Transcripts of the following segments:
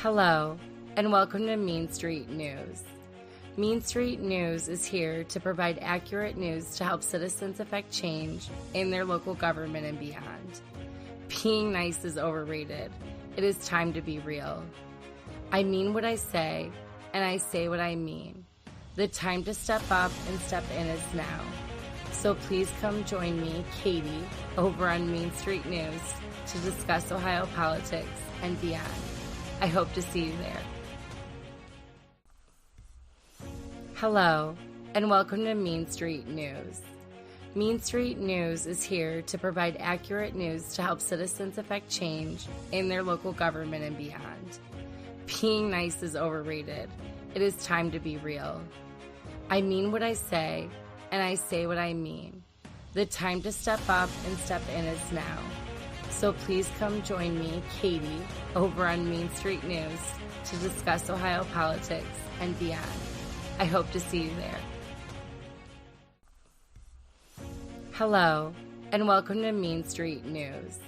Hello, and welcome to Mean Street News. Mean Street News is here to provide accurate news to help citizens affect change in their local government and beyond. Being nice is overrated. It is time to be real. I mean what I say, and I say what I mean. The time to step up and step in is now. So please come join me, Katie, over on Mean Street News to discuss Ohio politics and beyond. I hope to see you there. Hello, and welcome to Mean Street News. Mean Street News is here to provide accurate news to help citizens affect change in their local government and beyond. Being nice is overrated. It is time to be real. I mean what I say, and I say what I mean. The time to step up and step in is now. So please come join me, Katie, over on Mean Street News to discuss Ohio politics and beyond. I hope to see you there. Hello, and welcome to Mean Street News.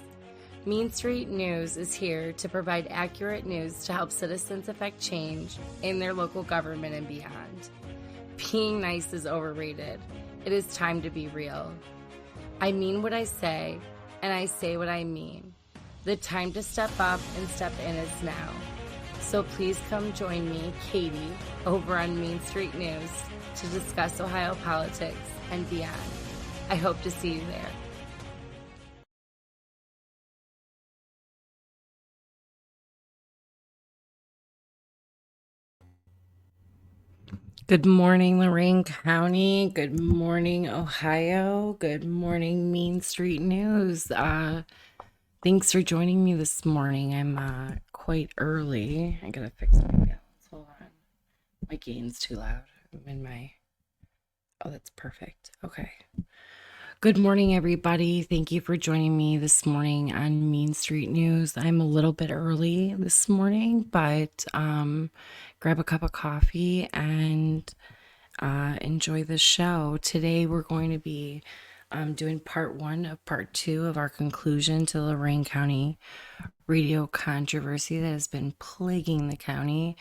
Mean Street News is here to provide accurate news to help citizens affect change in their local government and beyond. Being nice is overrated. It is time to be real. I mean what I say, and I say what I mean. The time to step up and step in is now. So please come join me, Katie, over on Mean Street News to discuss Ohio politics and beyond. I hope to see you there. Good morning, Lorain County. Good morning, Ohio. Good morning, Mean Street News. Thanks for joining me this morning. I'm quite early. I gotta fix my balance. Hold on. My gain's too loud. I'm in my... Oh, that's perfect. Okay. Good morning, everybody. Thank you for joining me this morning on Mean Street News. I'm a little bit early this morning, but grab a cup of coffee and enjoy the show. Today, we're going to be doing part one of part two of our conclusion to the Lorain County radio controversy that has been plaguing the county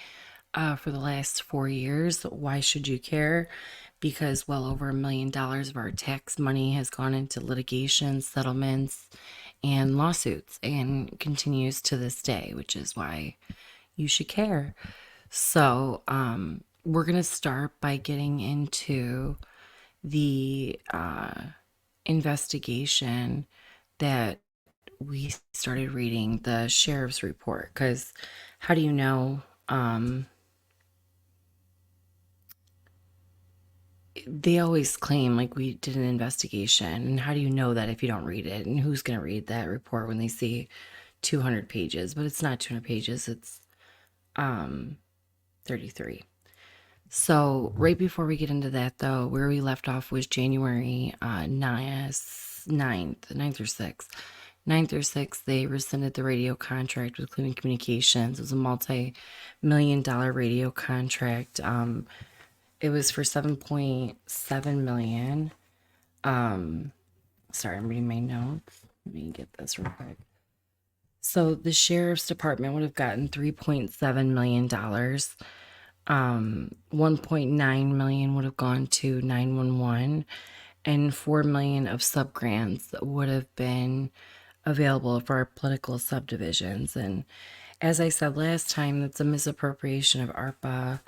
for the last 4 years. Why should you care? Because well over $1 million of our tax money has gone into litigation, settlements, and lawsuits, and continues to this day, which is why you should care. So we're going to start by getting into the investigation that we started reading, the sheriff's report, because how do you know? They always claim like we did an investigation, and how do you know that if you don't read it? And who's going to read that report when they see 200 pages? But it's not 200 pages, it's 33. So right before we get into that, though, where we left off was January 9th or 6th. 9th or 6th, they rescinded the radio contract with Cleveland Communications. It was a multi-million-dollar radio contract. It was for $7.7 million. Sorry, I'm reading my notes. Let me get this real quick. So the sheriff's department would have gotten $3.7 million. $1.9 million would have gone to 911, and $4 million of subgrants would have been available for our political subdivisions. And as I said last time, that's a misappropriation of ARPA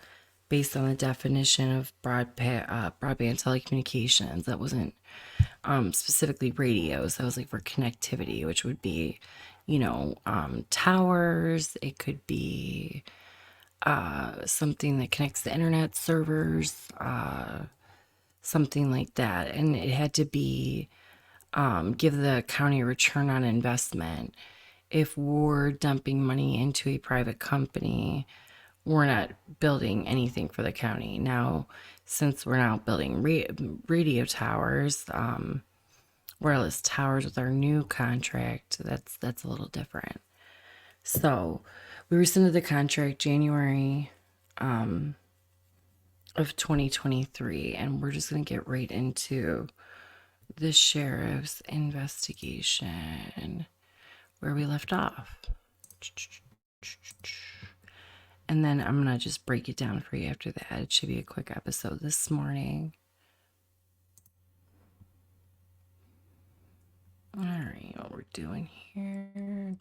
based on the definition of broadband telecommunications. That wasn't specifically radios. That was like for connectivity, which would be, towers. It could be something that connects the internet servers, something like that. And it had to be give the county a return on investment. If we're dumping money into a private company, we're not building anything for the county. Now, since we're now building radio towers, wireless towers with our new contract, that's a little different. So we rescinded the contract January of 2023, and we're just going to get right into the sheriff's investigation where we left off. And then I'm going to just break it down for you after that. It should be a quick episode this morning. All right, what we're doing here.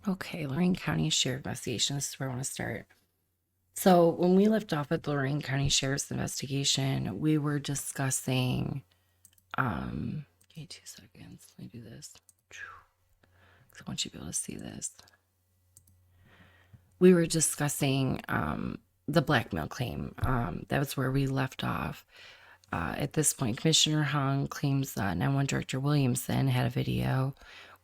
Okay, Lorain County Sheriff Investigation. This is where I want to start. So when we left off at the Lorain County Sheriff's investigation, we were discussing, give me 2 seconds. Let me do this. Because I want you to be able to see this. We were discussing the blackmail claim. That was where we left off. At this point, Commissioner Hung claims 911 Director Williamson had a video,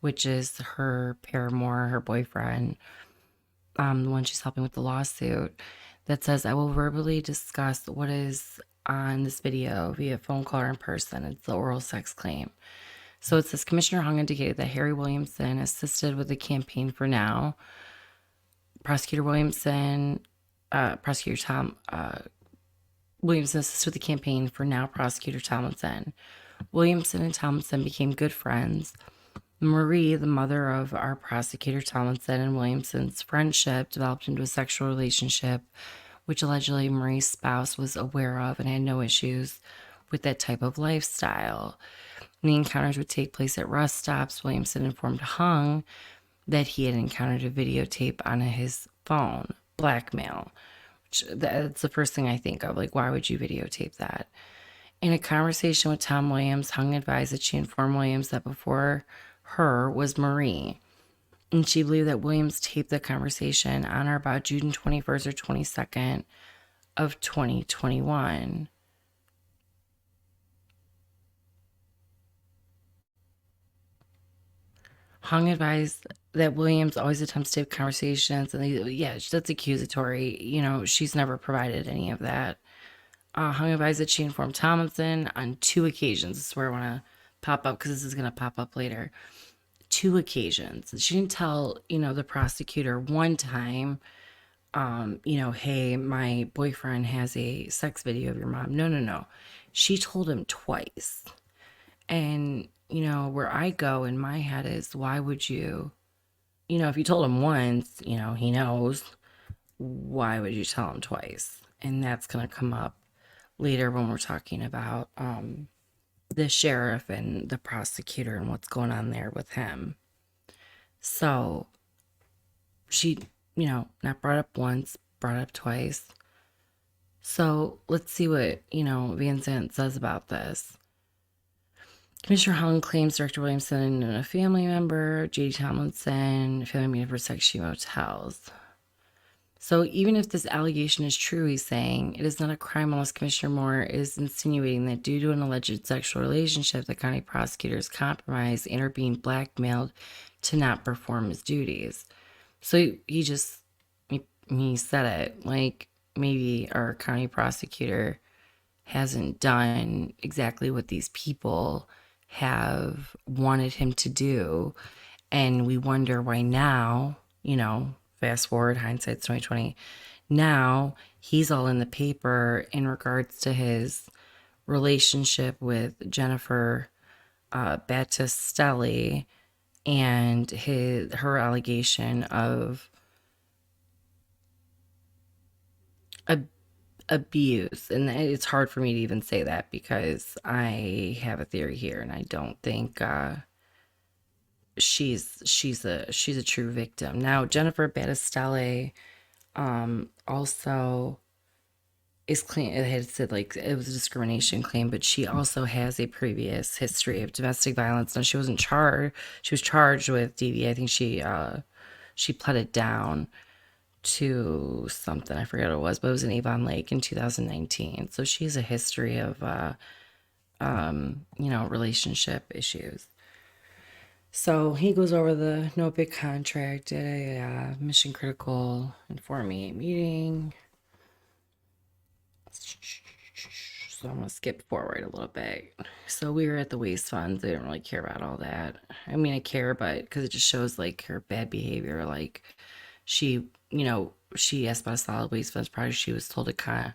which is her paramour, her boyfriend, the one she's helping with the lawsuit, that says, I will verbally discuss what is on this video via phone call or in person. It's the oral sex claim. So it says, Commissioner Hung indicated that Harry Williamson assisted with the campaign for now. Prosecutor Williamson, Prosecutor Tom, Williamson assisted with the campaign for now Prosecutor Tomlinson. Williamson and Tomlinson became good friends. Marie, the mother of our prosecutor Tomlinson, and Williamson's friendship developed into a sexual relationship, which allegedly Marie's spouse was aware of and had no issues with that type of lifestyle. The encounters would take place at rest stops. Williamson informed Hung that he had encountered a videotape on his phone. Blackmail. That's the first thing I think of. Like, why would you videotape that? In a conversation with Tom Williams, Hung advised that she informed Williams that before her was Marie, and she believed that Williams taped the conversation on or about June 21st or 22nd of 2021. Hung advised that Williams always attempts to have conversations, and that's accusatory. She's never provided any of that. Hung advised that she informed Tomlinson on 2 occasions. This is where I want to pop up because this is going to pop up later. 2 occasions. She didn't tell, the prosecutor one time, hey, my boyfriend has a sex video of your mom. No. She told him twice. And, where I go in my head is, why would you, if you told him once, he knows, why would you tell him twice? And that's going to come up later when we're talking about the sheriff and the prosecutor and what's going on there with him. So she, not brought up once, brought up twice. So let's see what, Van Zandt says about this. Commissioner Hung claims Director Williamson and a family member, J.D. Tomlinson, family meeting for SLCG motels. So even if this allegation is true, he's saying, it is not a crime unless Commissioner Moore is insinuating that due to an alleged sexual relationship, the county prosecutor is compromised and are being blackmailed to not perform his duties. So he said it, like maybe our county prosecutor hasn't done exactly what these people have wanted him to do. And we wonder why now, fast forward, hindsight's 2020. Now he's all in the paper in regards to his relationship with Jennifer Battistelli and her allegation of abuse. And it's hard for me to even say that because I have a theory here, and I don't think she's a true victim. Now Jennifer Battistelli also is claim, it had said like it was a discrimination claim, but she also has a previous history of domestic violence. Now she was charged with DV. I think she pled it down to something, I forget what it was, but it was in Avon Lake in 2019. So she has a history of relationship issues. So he goes over the no bid contract at a mission critical Inform Me meeting. So I'm going to skip forward a little bit. So we were at the waste funds. They didn't really care about all that. I mean, I care, but because it just shows like her bad behavior. Like she asked about a solid waste funds project. She was told to kind of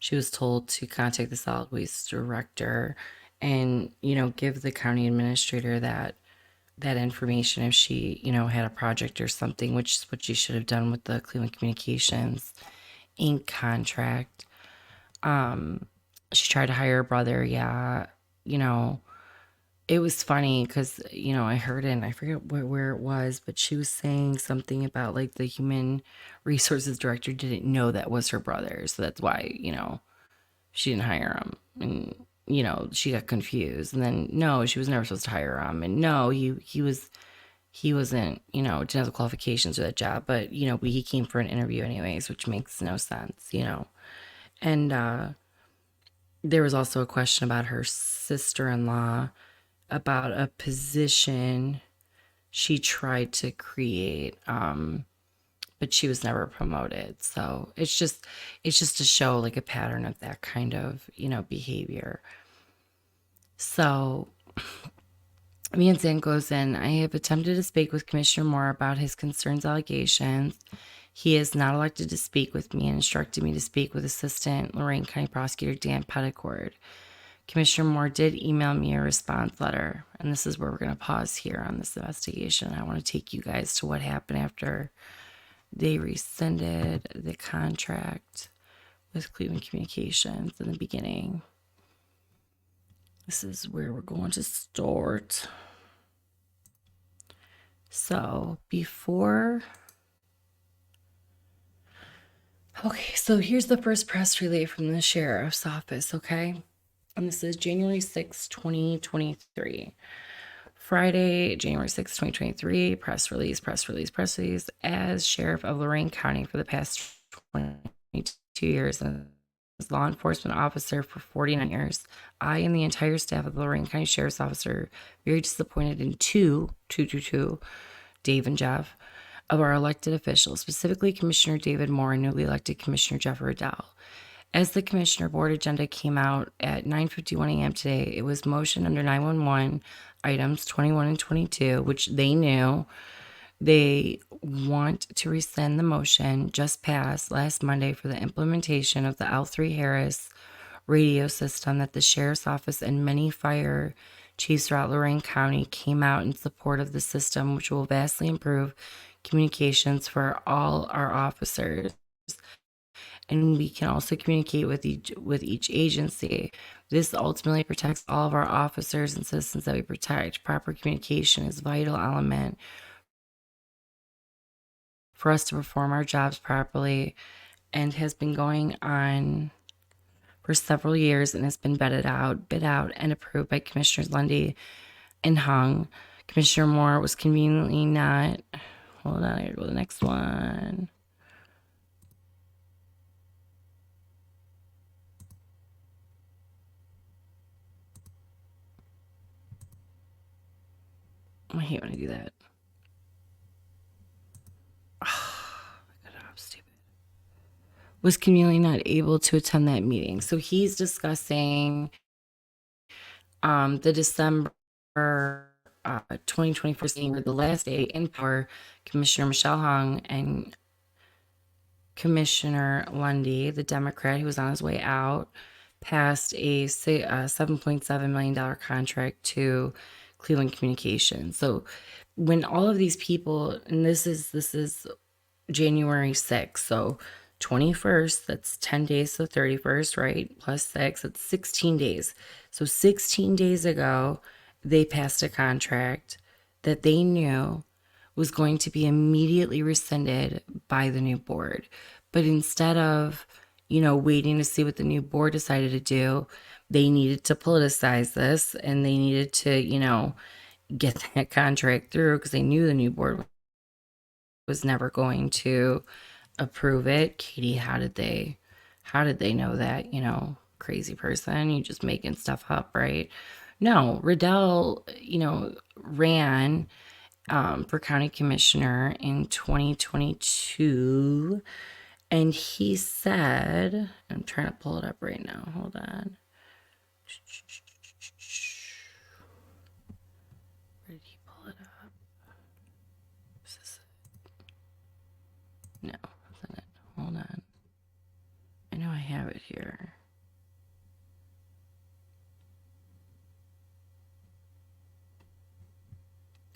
she was told to contact the solid waste director and, give the county administrator that information if she, had a project or something, which is what she should have done with the Cleveland Communications Inc. contract. She tried to hire her brother. Yeah, you know, it was funny because, I heard it and I forget where it was, but she was saying something about like the human resources director didn't know that was her brother. So that's why, she didn't hire him. And, she got confused. And then, no, she was never supposed to hire him. And no, he wasn't, didn't have the qualifications for that job. But, he came for an interview anyways, which makes no sense. And there was also a question about her sister-in-law about a position she tried to create, but she was never promoted. So it's just to show like a pattern of that kind of behavior. So me and Zan goes in. I have attempted to speak with Commissioner Moore about his concerns, allegations. He is not elected to speak with me and instructed me to speak with Assistant Lorain County Prosecutor Dan Petticord. Commissioner Moore did email me a response letter, and this is where we're going to pause here on this investigation. I want to take you guys to what happened after they rescinded the contract with Cleveland Communications in the beginning. This is where we're going to start. So so here's the first press relay from the sheriff's office, okay? And this is January 6, 2023. Friday, January 6, 2023, press release. As Sheriff of Lorain County for the past 22 years and as law enforcement officer for 49 years, I and the entire staff of the Lorain County Sheriff's Office are very disappointed in two, Dave and Jeff, of our elected officials, specifically Commissioner David Moore and newly elected Commissioner Jeff Riddell. As the Commissioner Board agenda came out at 9:51 a.m. today, it was motion under 911 items 21 and 22, which they knew. They want to rescind the motion just passed last Monday for the implementation of the L3 Harris radio system that the Sheriff's Office and many fire chiefs throughout Lorain County came out in support of the system, which will vastly improve communications for all our officers. And we can also communicate with each agency. This ultimately protects all of our officers and citizens that we protect. Proper communication is a vital element for us to perform our jobs properly and has been going on for several years and has been bid out, and approved by Commissioners Lundy and Hung. Commissioner Moore was conveniently not. Hold on, I gotta go to the next one. I hate when I do that. God, I'm stupid. Was conveniently not able to attend that meeting. So he's discussing the December 2024 meeting where the last day in power, Commissioner Michelle Hung and Commissioner Lundy, the Democrat who was on his way out, passed a $7.7 million contract to Cleveland Communications. So when all of these people, and this is January 6th, so 21st, that's 10 days to the 31st, right? Plus 6, that's 16 days. So 16 days ago, they passed a contract that they knew was going to be immediately rescinded by the new board. But instead of, waiting to see what the new board decided to do, they needed to politicize this and they needed to, get that contract through because they knew the new board was never going to approve it. Katie, how did they know that? Crazy person, you just making stuff up, right? No, Riddell, ran for county commissioner in 2022, and he said, I'm trying to pull it up right now. Hold on. Where did he pull it up? Is this it? No, that's not it. Hold on. I know I have it here.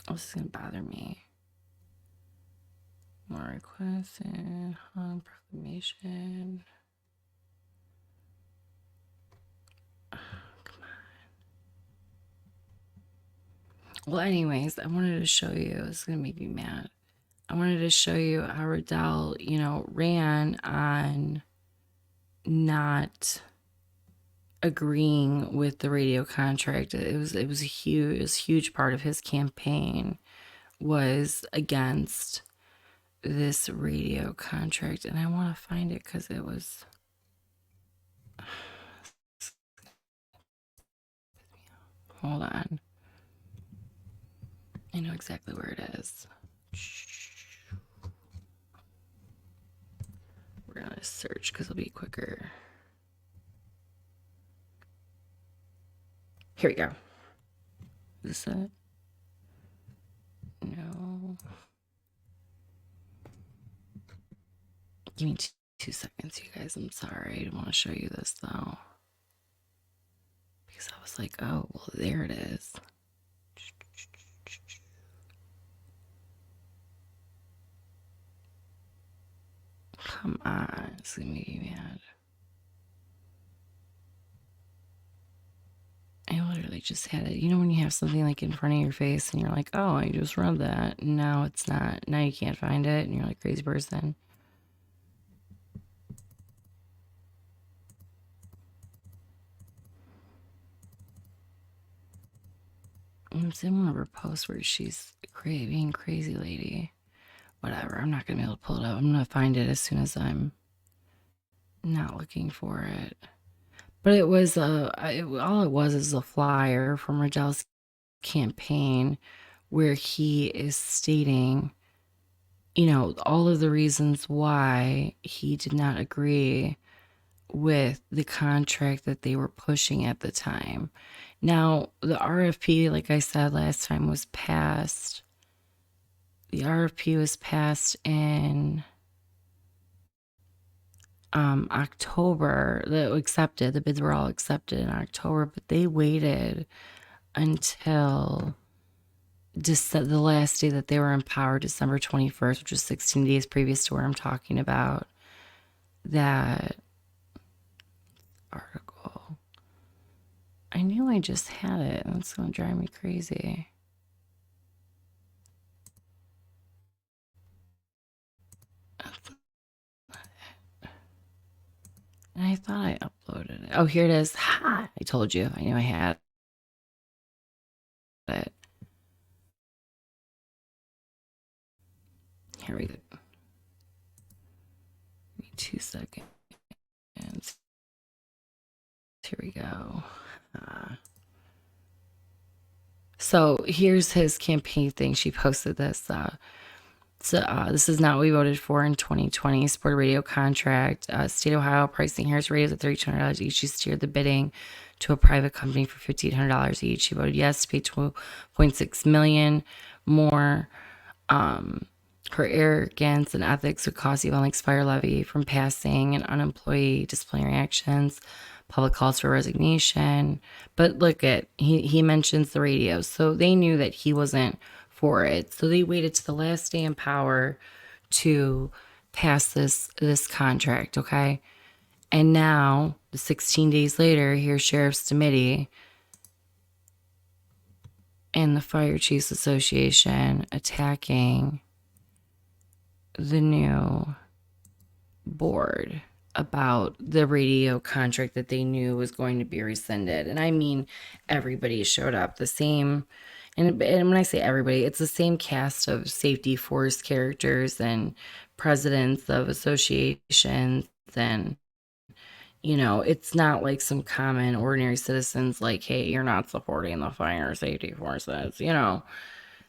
Oh, this is gonna bother me. More requests and Hong proclamation. Oh, come on. Well, anyways, I wanted to show you. It's gonna make me mad. I wanted to show you how Riddell, ran on not agreeing with the radio contract. It was a huge part of his campaign was against this radio contract, and I want to find it because it was. Hold on. I know exactly where it is. We're gonna search because it'll be quicker. Here we go. Is this it? No. Give me 2 seconds, you guys. I'm sorry. I didn't want to show you this though. Because I was like, oh, well, there it is. Come on. It's going to make me mad. I literally just had it. You know when you have something like in front of your face and you're like, oh, I just read that. Now it's not. Now you can't find it and you're like crazy person. I'm seeing one of her posts where she's being crazy lady. Whatever. I'm not going to be able to pull it up. I'm going to find it as soon as I'm not looking for it. But it was all it was is a flyer from Riddell's campaign where he is stating, all of the reasons why he did not agree with the contract that they were pushing at the time. Now, the RFP, like I said last time, was passed. The RFP was passed in October. The bids were all accepted in October, but they waited until the last day that they were empowered, December 21st, which was 16 days previous to where I'm talking about that article. I knew I just had it. That's going to drive me crazy. And I thought I uploaded it. Oh, here it is. Ha! I told you. I knew I had it. Here we go. Give me 2 seconds. Here we go. So here's his campaign thing. She posted this. This is not what we voted for in 2020. Support a radio contract. State of Ohio pricing here is raised at $3,200 each. She steered the bidding to a private company for $1,500 each. She voted yes to pay $12.6 million more. Her arrogance and ethics would cause the Lakes fire levy from passing and unemployee disciplinary actions. Public calls for resignation. But look at, he mentions the radio. So they knew that he wasn't for it. So they waited to the last day in power to pass this contract, okay? And now, 16 days later, here's Sheriff's Committee and the Fire Chiefs Association attacking the new board about the radio contract that they knew was going to be rescinded. And I mean, everybody showed up. The same, and when I say everybody, it's the same cast of safety force characters and presidents of associations. And, it's not like some common ordinary citizens like, hey, you're not supporting the fire safety forces,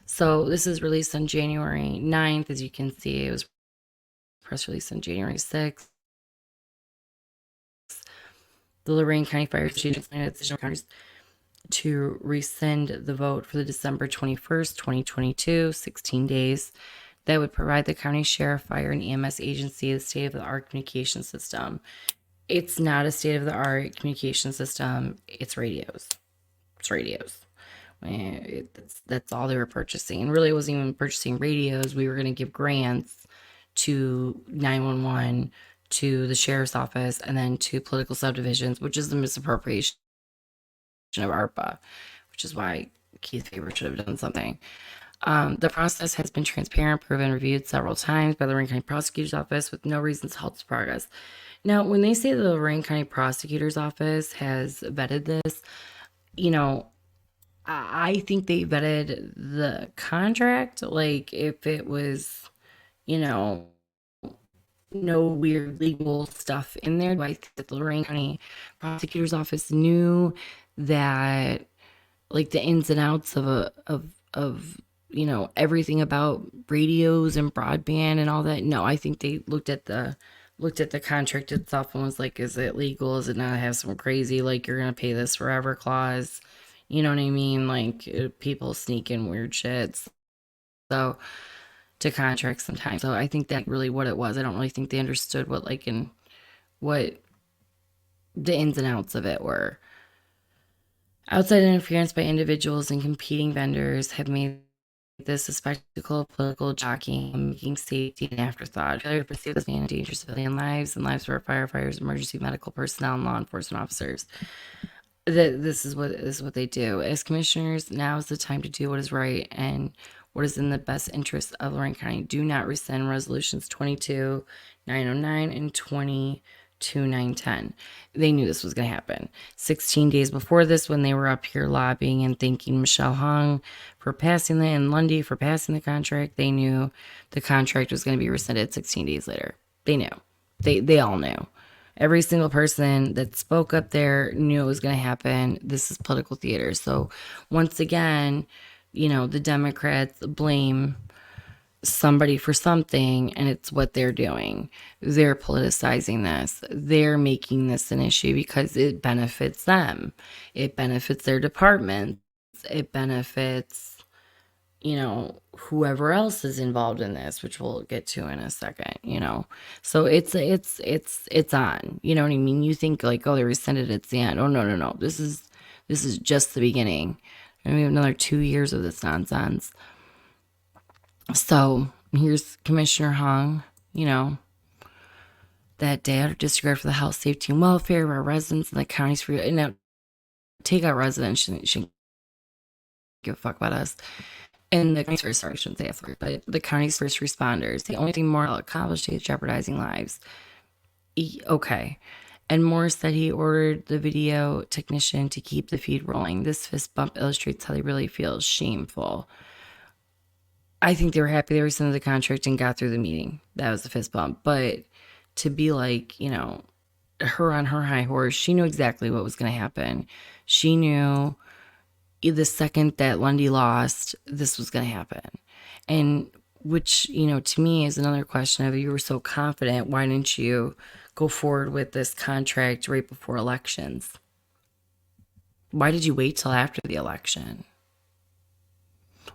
So this is released on January 9th. As you can see, it was press release on January 6th. The Lorain County Fire Chief explained its decision to rescind the vote for the December 21st, 2022, 16 days. That would provide the county sheriff, fire, and EMS agency the state-of-the-art communication system. It's not a state of the art communication system. It's radios. It's radios. That's all they were purchasing. And really, it wasn't even purchasing radios. We were going to give grants to 911, to the sheriff's office, and then to political subdivisions, which is the misappropriation of ARPA, which is why Keith Faber should have done something. The process has been transparent, proven, reviewed several times by the Lorain County Prosecutor's Office with no reasons to halt its progress. Now, when they say the Lorain County Prosecutor's Office has vetted this, you know, I think they vetted the contract. Like, if it was, you know, no weird legal stuff in there. I think that the Lorain County Prosecutor's Office knew that, like, the ins and outs of everything about radios and broadband and all that. No, I think they looked at the contract itself and was like, is it legal? Is it not have some crazy, like, you're gonna pay this forever clause? You know what I mean? Like, people sneak in weird shit. So to contracts sometimes. So I think that really what it was. I don't really think they understood what the ins and outs of it were. Outside interference by individuals and competing vendors have made this a spectacle of political jockeying, making safety an afterthought. Failure to pursue this man endanger civilian lives and lives of our firefighters, emergency medical personnel, and law enforcement officers. This is what they do. As commissioners, now is the time to do what is right and what is in the best interest of Lorain County. Do not rescind resolutions 22-909 and 22-910. They knew this was going to happen. 16 days before this, when they were up here lobbying and thanking Michelle Hung for passing the and Lundy for passing the contract, they knew the contract was going to be rescinded 16 days later. They knew. They all knew. Every single person that spoke up there knew it was going to happen. This is political theater. So once again, the Democrats blame somebody for something, and it's what they're doing. They're politicizing this. They're making this an issue because it benefits them. It benefits their departments. It benefits whoever else is involved in this, which we'll get to in a second. So it's on. You know what I mean? You think like, oh, they rescinded it's the end. Oh, no. This is just the beginning. And we have another 2 years of this nonsense. So here's Commissioner Hung, that day out of disregard for the health, safety, and welfare of our residents and the county's free. Now, take out residents. She didn't give a fuck about us. And the county's first, sorry, I shouldn't say effort, but the county's first responders. The only thing more accomplished is jeopardizing lives. Okay. And Moore said he ordered the video technician to keep the feed rolling. This fist bump illustrates how they really feel. Shameful. I think they were happy they rescinded the contract and got through the meeting. That was a fist bump. But to be like, her on her high horse, she knew exactly what was going to happen. She knew the second that Lundy lost, this was going to happen. And which, to me is another question of, you were so confident, why didn't you go forward with this contract right before elections? Why did you wait till after the election?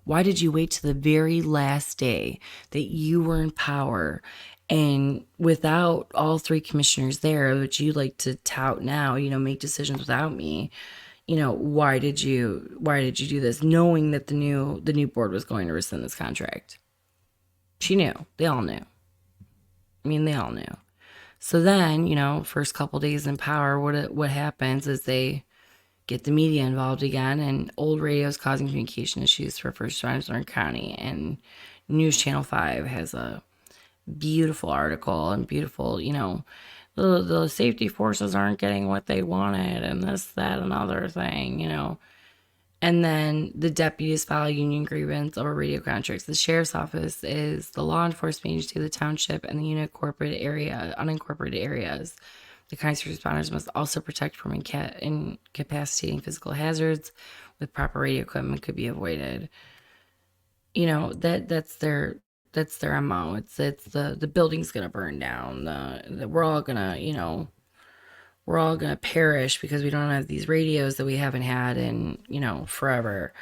Why did you wait to the very last day that you were in power and without all three commissioners there, which you like to tout now, make decisions without me? Why did you do this, knowing that the new board was going to rescind this contract? She knew. They all knew. They all knew. So then, first couple days in power, what happens is they get the media involved again, and old radios causing communication issues for first responders in Lorain County. And News Channel 5 has a beautiful article and beautiful, the safety forces aren't getting what they wanted and this, that, and other thing, And then the deputies file a union grievance over radio contracts. The sheriff's office is the law enforcement agency of the township and the unincorporated areas. The county's responders must also protect from incapacitating physical hazards. With proper radio equipment could be avoided. That's their MO. It's the building's gonna burn down. We're all gonna perish because we don't have these radios that we haven't had in forever.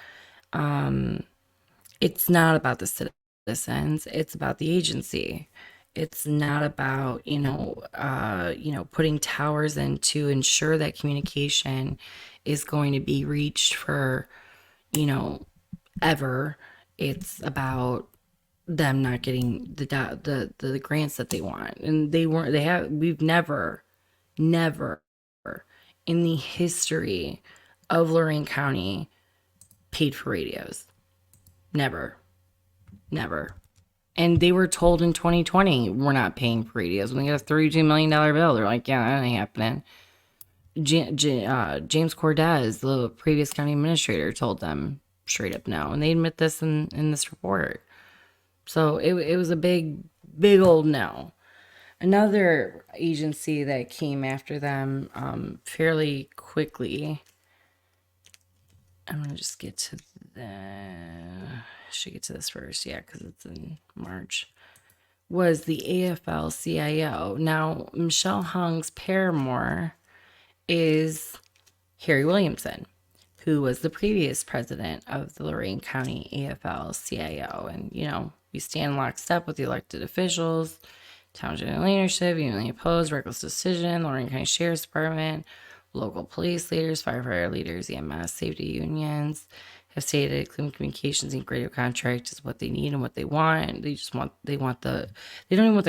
It's not about the citizens. It's about the agency. It's not about, putting towers in to ensure that communication is going to be reached for, you know, ever. It's about them not getting the grants that they want. And we've never in the history of Lorain County paid for radios. Never. Never. And they were told in 2020, we're not paying for radios. When they got a $32 million bill, they're like, yeah, that ain't happening. James Cordes, the previous county administrator, told them straight up no. And they admit this in this report. So it was a big old no. Another agency that came after them fairly quickly, I'm going to just get to should get to this first, yeah, because it's in March, was the AFL-CIO. Now, Michelle Hung's paramour is Harry Williamson, who was the previous president of the Lorain County AFL-CIO. And, we stand lockstep with the elected officials, township leadership, unanimously opposed, reckless decision, Lorain County Sheriff's Department, local police leaders, firefighter leaders, EMS, safety unions have stated Cleveland Communications and radio contract is what they need and what they want. They don't even want the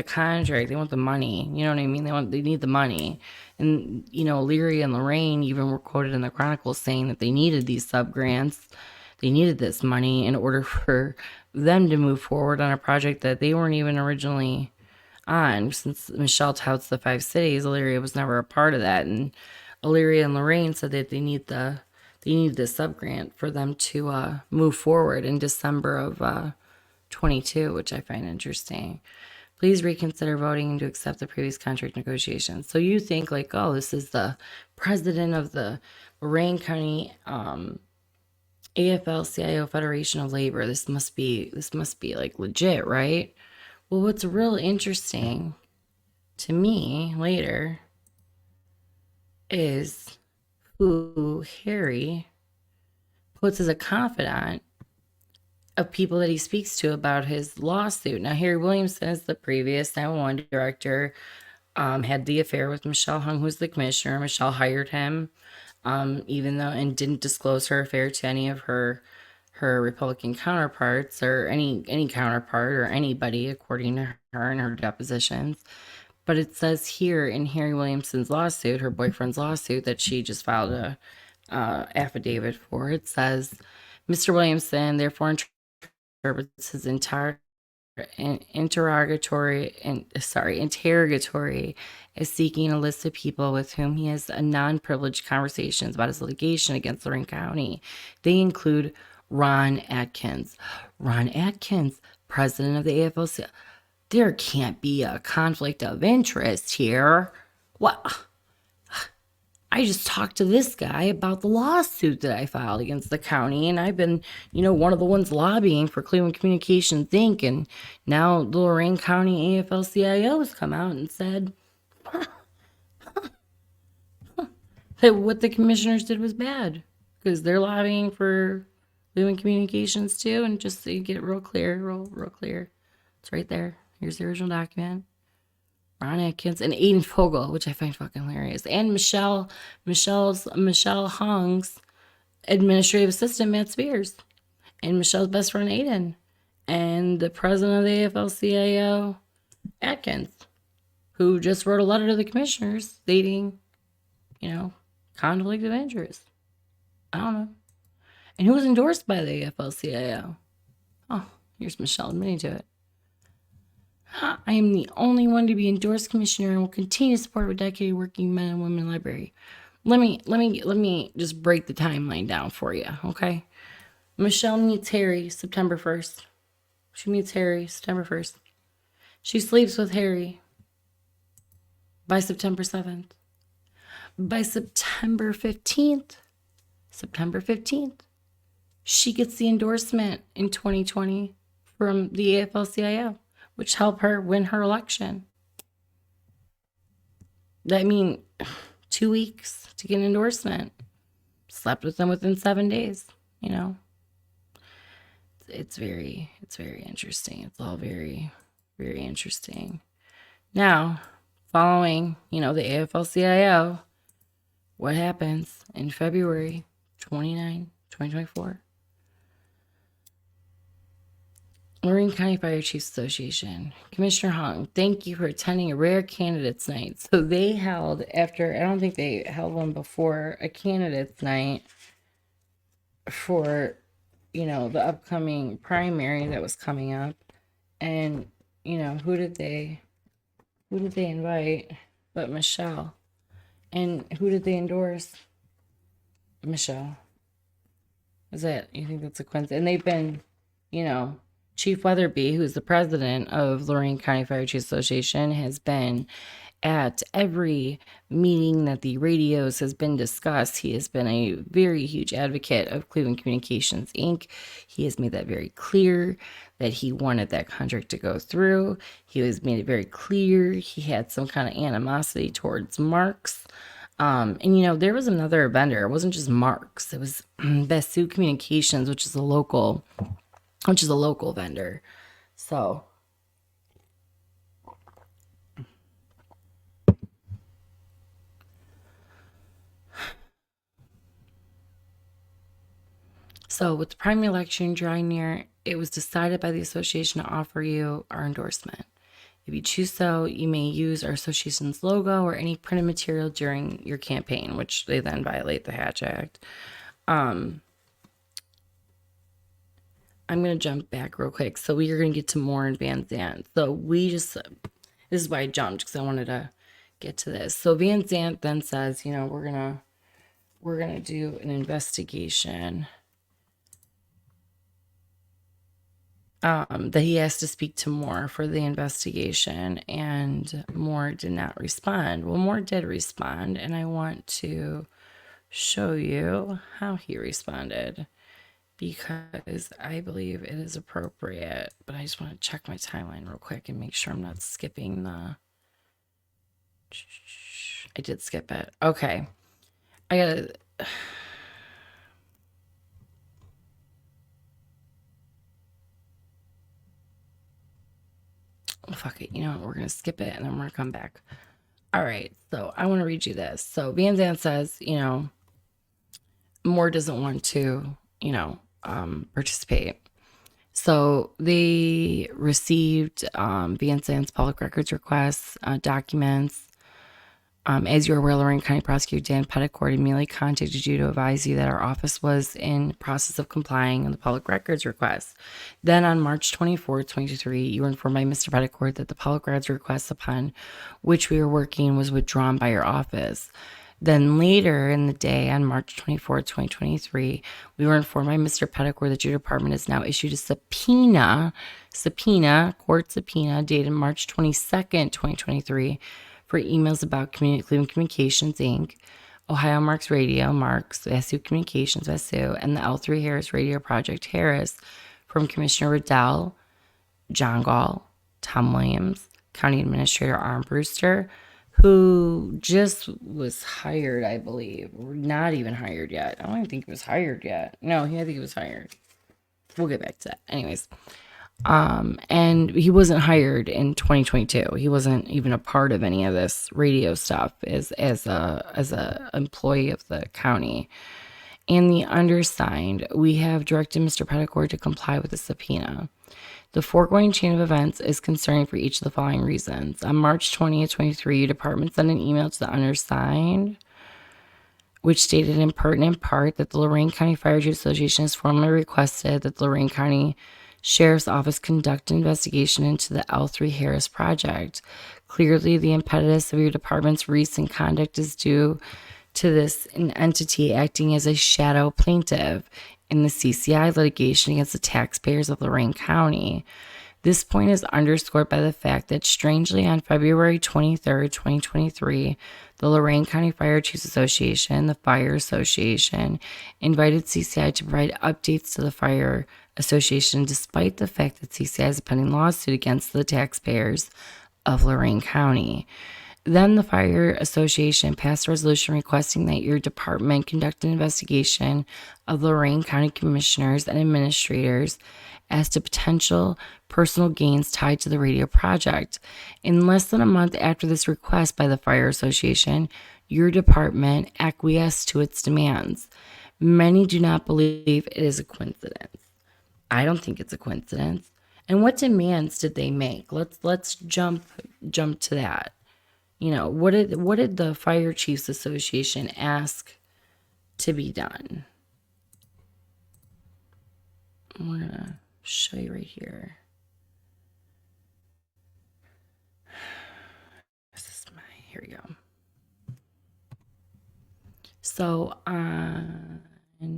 contract. They want the money. You know what I mean? They need the money. And, Leary and Lorain even were quoted in the Chronicles saying that they needed these sub grants. They needed this money in order for them to move forward on a project that they weren't even originally on. Since Michelle touts the 5 cities, Elyria was never a part of that. And Elyria and Lorain said that they need the sub grant for them to move forward in December of 22, which I find interesting. Please reconsider voting to accept the previous contract negotiations. So you think like, oh, this is the president of the Lorain County AFL-CIO Federation of Labor. This must be like legit, right? Well, what's real interesting to me later is who Harry puts as a confidant of people that he speaks to about his lawsuit. Now, Harry Williamson is the previous 911 director, had the affair with Michelle Hung, who's the commissioner. Michelle hired him, even though, and didn't disclose her affair to any of her Republican counterparts or any counterpart or anybody, according to her in her depositions. But it says here in Harry Williamson's lawsuit, her boyfriend's lawsuit that she just filed a affidavit for, it says, Mr. Williamson therefore interprets his interrogatory as seeking a list of people with whom he has a non-privileged conversations about his litigation against Lorain County. They include Ron Atkins. Ron Atkins, president of the AFL-CIO. There can't be a conflict of interest here. What? I just talked to this guy about the lawsuit that I filed against the county, and I've been, one of the ones lobbying for Cleveland Communications Inc. And now the Lorain County AFL-CIO has come out and said that what the commissioners did was bad because they're lobbying for Cleveland Communications too. And just so you get it real clear, real clear, it's right there. Here's the original document. Ron Atkins and Aiden Fogel, which I find fucking hilarious, and Michelle Hung's administrative assistant Matt Spears, and Michelle's best friend Aiden, and the president of the AFL-CIO Atkins, who just wrote a letter to the commissioners stating, conflict of interest. I don't know, and who was endorsed by the AFL-CIO. Oh, here's Michelle admitting to it. I am the only one to be endorsed commissioner and will continue to support with dedicated working men and women in the library. Let me just break the timeline down for you, okay? Michelle meets Harry September 1st. She meets Harry September 1st. She sleeps with Harry by September 7th. By September 15th, she gets the endorsement in 2020 from the AFL-CIO, which helped her win her election. That means 2 weeks to get an endorsement. Slept with them within 7 days, It's very interesting. It's all very, very interesting. Now, following, the AFL-CIO, what happens in February 29, 2024? Lorain County Fire Chiefs Association. Commissioner Hung, thank you for attending a rare candidates night. So they held, after, I don't think they held one before, a candidates night for, the upcoming primary that was coming up. And, who did they invite but Michelle? And who did they endorse? Michelle. Is that, you think that's a coincidence? And they've been, Chief Weatherby, who's the president of Lorain County Fire Chiefs Association, has been at every meeting that the radios has been discussed. He has been a very huge advocate of Cleveland Communications Inc. He has made that very clear that he wanted that contract to go through. He has made it very clear he had some kind of animosity towards Marks. And there was another vendor. It wasn't just Marks. It was Basu Communications, which is a local vendor. So with the primary election drawing near, it was decided by the association to offer you our endorsement. If you choose so, you may use our association's logo or any printed material during your campaign, which they then violate the Hatch Act. I'm going to jump back real quick. So we are going to get to more in Van Zandt. So this is why I jumped, because I wanted to get to this. So Van Zandt then says, we're going to do an investigation. That he has to speak to Moore for the investigation, and Moore did not respond. Well, Moore did respond, and I want to show you how he responded, because I believe it is appropriate, but I just want to check my timeline real quick and make sure I'm not skipping I did skip it. Okay. I gotta... Fuck it. You know what? We're going to skip it and then we're going to come back. All right. So I want to read you this. So Van Zandt says, Moore doesn't want to, participate. So they received Van Zandt's public records requests, documents. As you're aware, Lorain County Prosecutor Dan Petticord immediately contacted you to advise you that our office was in process of complying on the public records request. Then on March 24, 2023, you were informed by Mr. Petticord that the public records request upon which we were working was withdrawn by your office. Then later in the day, on March 24, 2023, we were informed by Mr. Petticord that your department has now issued a court subpoena dated March 22nd, 2023, for emails about Cleveland Communications Inc., Ohio Marks Radio, Marks, Basu Communications, Basu, and the L3 Harris Radio Project, Harris, from Commissioner Riddell, John Gall, Tom Williams, County Administrator Armbruster, who just was hired, I believe. Not even hired yet. I don't even think he was hired yet. No, I think he was hired. We'll get back to that. Anyways. And he wasn't hired in 2022. He wasn't even a part of any of this radio stuff as a employee of the county. And the undersigned, we have directed Mr. Petticord to comply with the subpoena. The foregoing chain of events is concerning for each of the following reasons. On March 20th, 2023, your department sent an email to the undersigned, which stated in pertinent part that the Lorain County Fire Chiefs Association has formally requested that the Lorain County Sheriff's Office conduct an investigation into the L3 Harris project. Clearly, the impetus of your department's recent conduct is due to this an entity acting as a shadow plaintiff in the CCI litigation against the taxpayers of Lorain County. This point is underscored by the fact that, strangely, on February 23rd, 2023, the Lorain County Fire Chiefs Association, the Fire Association, invited CCI to provide updates to the Fire Association, despite the fact that CCI has a pending lawsuit against the taxpayers of Lorain County. Then the Fire Association passed a resolution requesting that your department conduct an investigation of Lorain County commissioners and administrators as to potential personal gains tied to the radio project. In less than a month after this request by the Fire Association, your department acquiesced to its demands. Many do not believe it is a coincidence. I don't think it's a coincidence. And what demands did they make? Let's jump to that. What did the Fire Chiefs Association ask to be done? I'm gonna show you right here. Here we go. So here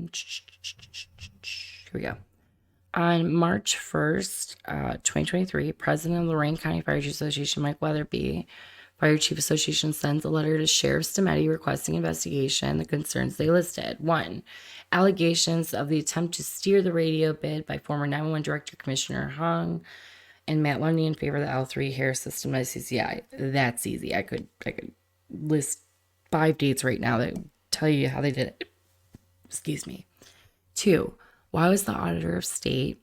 we go. On March 1st, 2023, President of the Lorain County Fire Chiefs Association, Mike Weatherby, Fire Chief Association sends a letter to Sheriff Stemeti requesting investigation the concerns they listed. 1. Allegations of the attempt to steer the radio bid by former 911 Director Commissioner Hung and Matt Lundy in favor of the L3 Harris system ICCI. That's easy. I could list 5 dates right now that tell you how they did it. Excuse me. 2. Why was the Auditor of State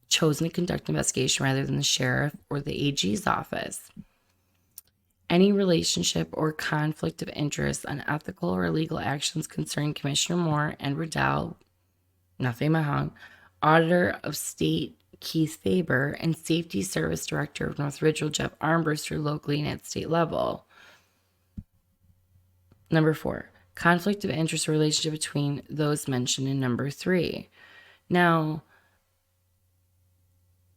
chosen to conduct an investigation rather than the Sheriff or the AG's office? Any relationship or conflict of interest on ethical or illegal actions concerning Commissioner Moore and Riddell, nothing but Hung, Auditor of State Keith Faber, and Safety Service Director of North Ridgeville Jeff Armbruster locally and at state level. Number 4, conflict of interest or relationship between those mentioned in number 3. Now,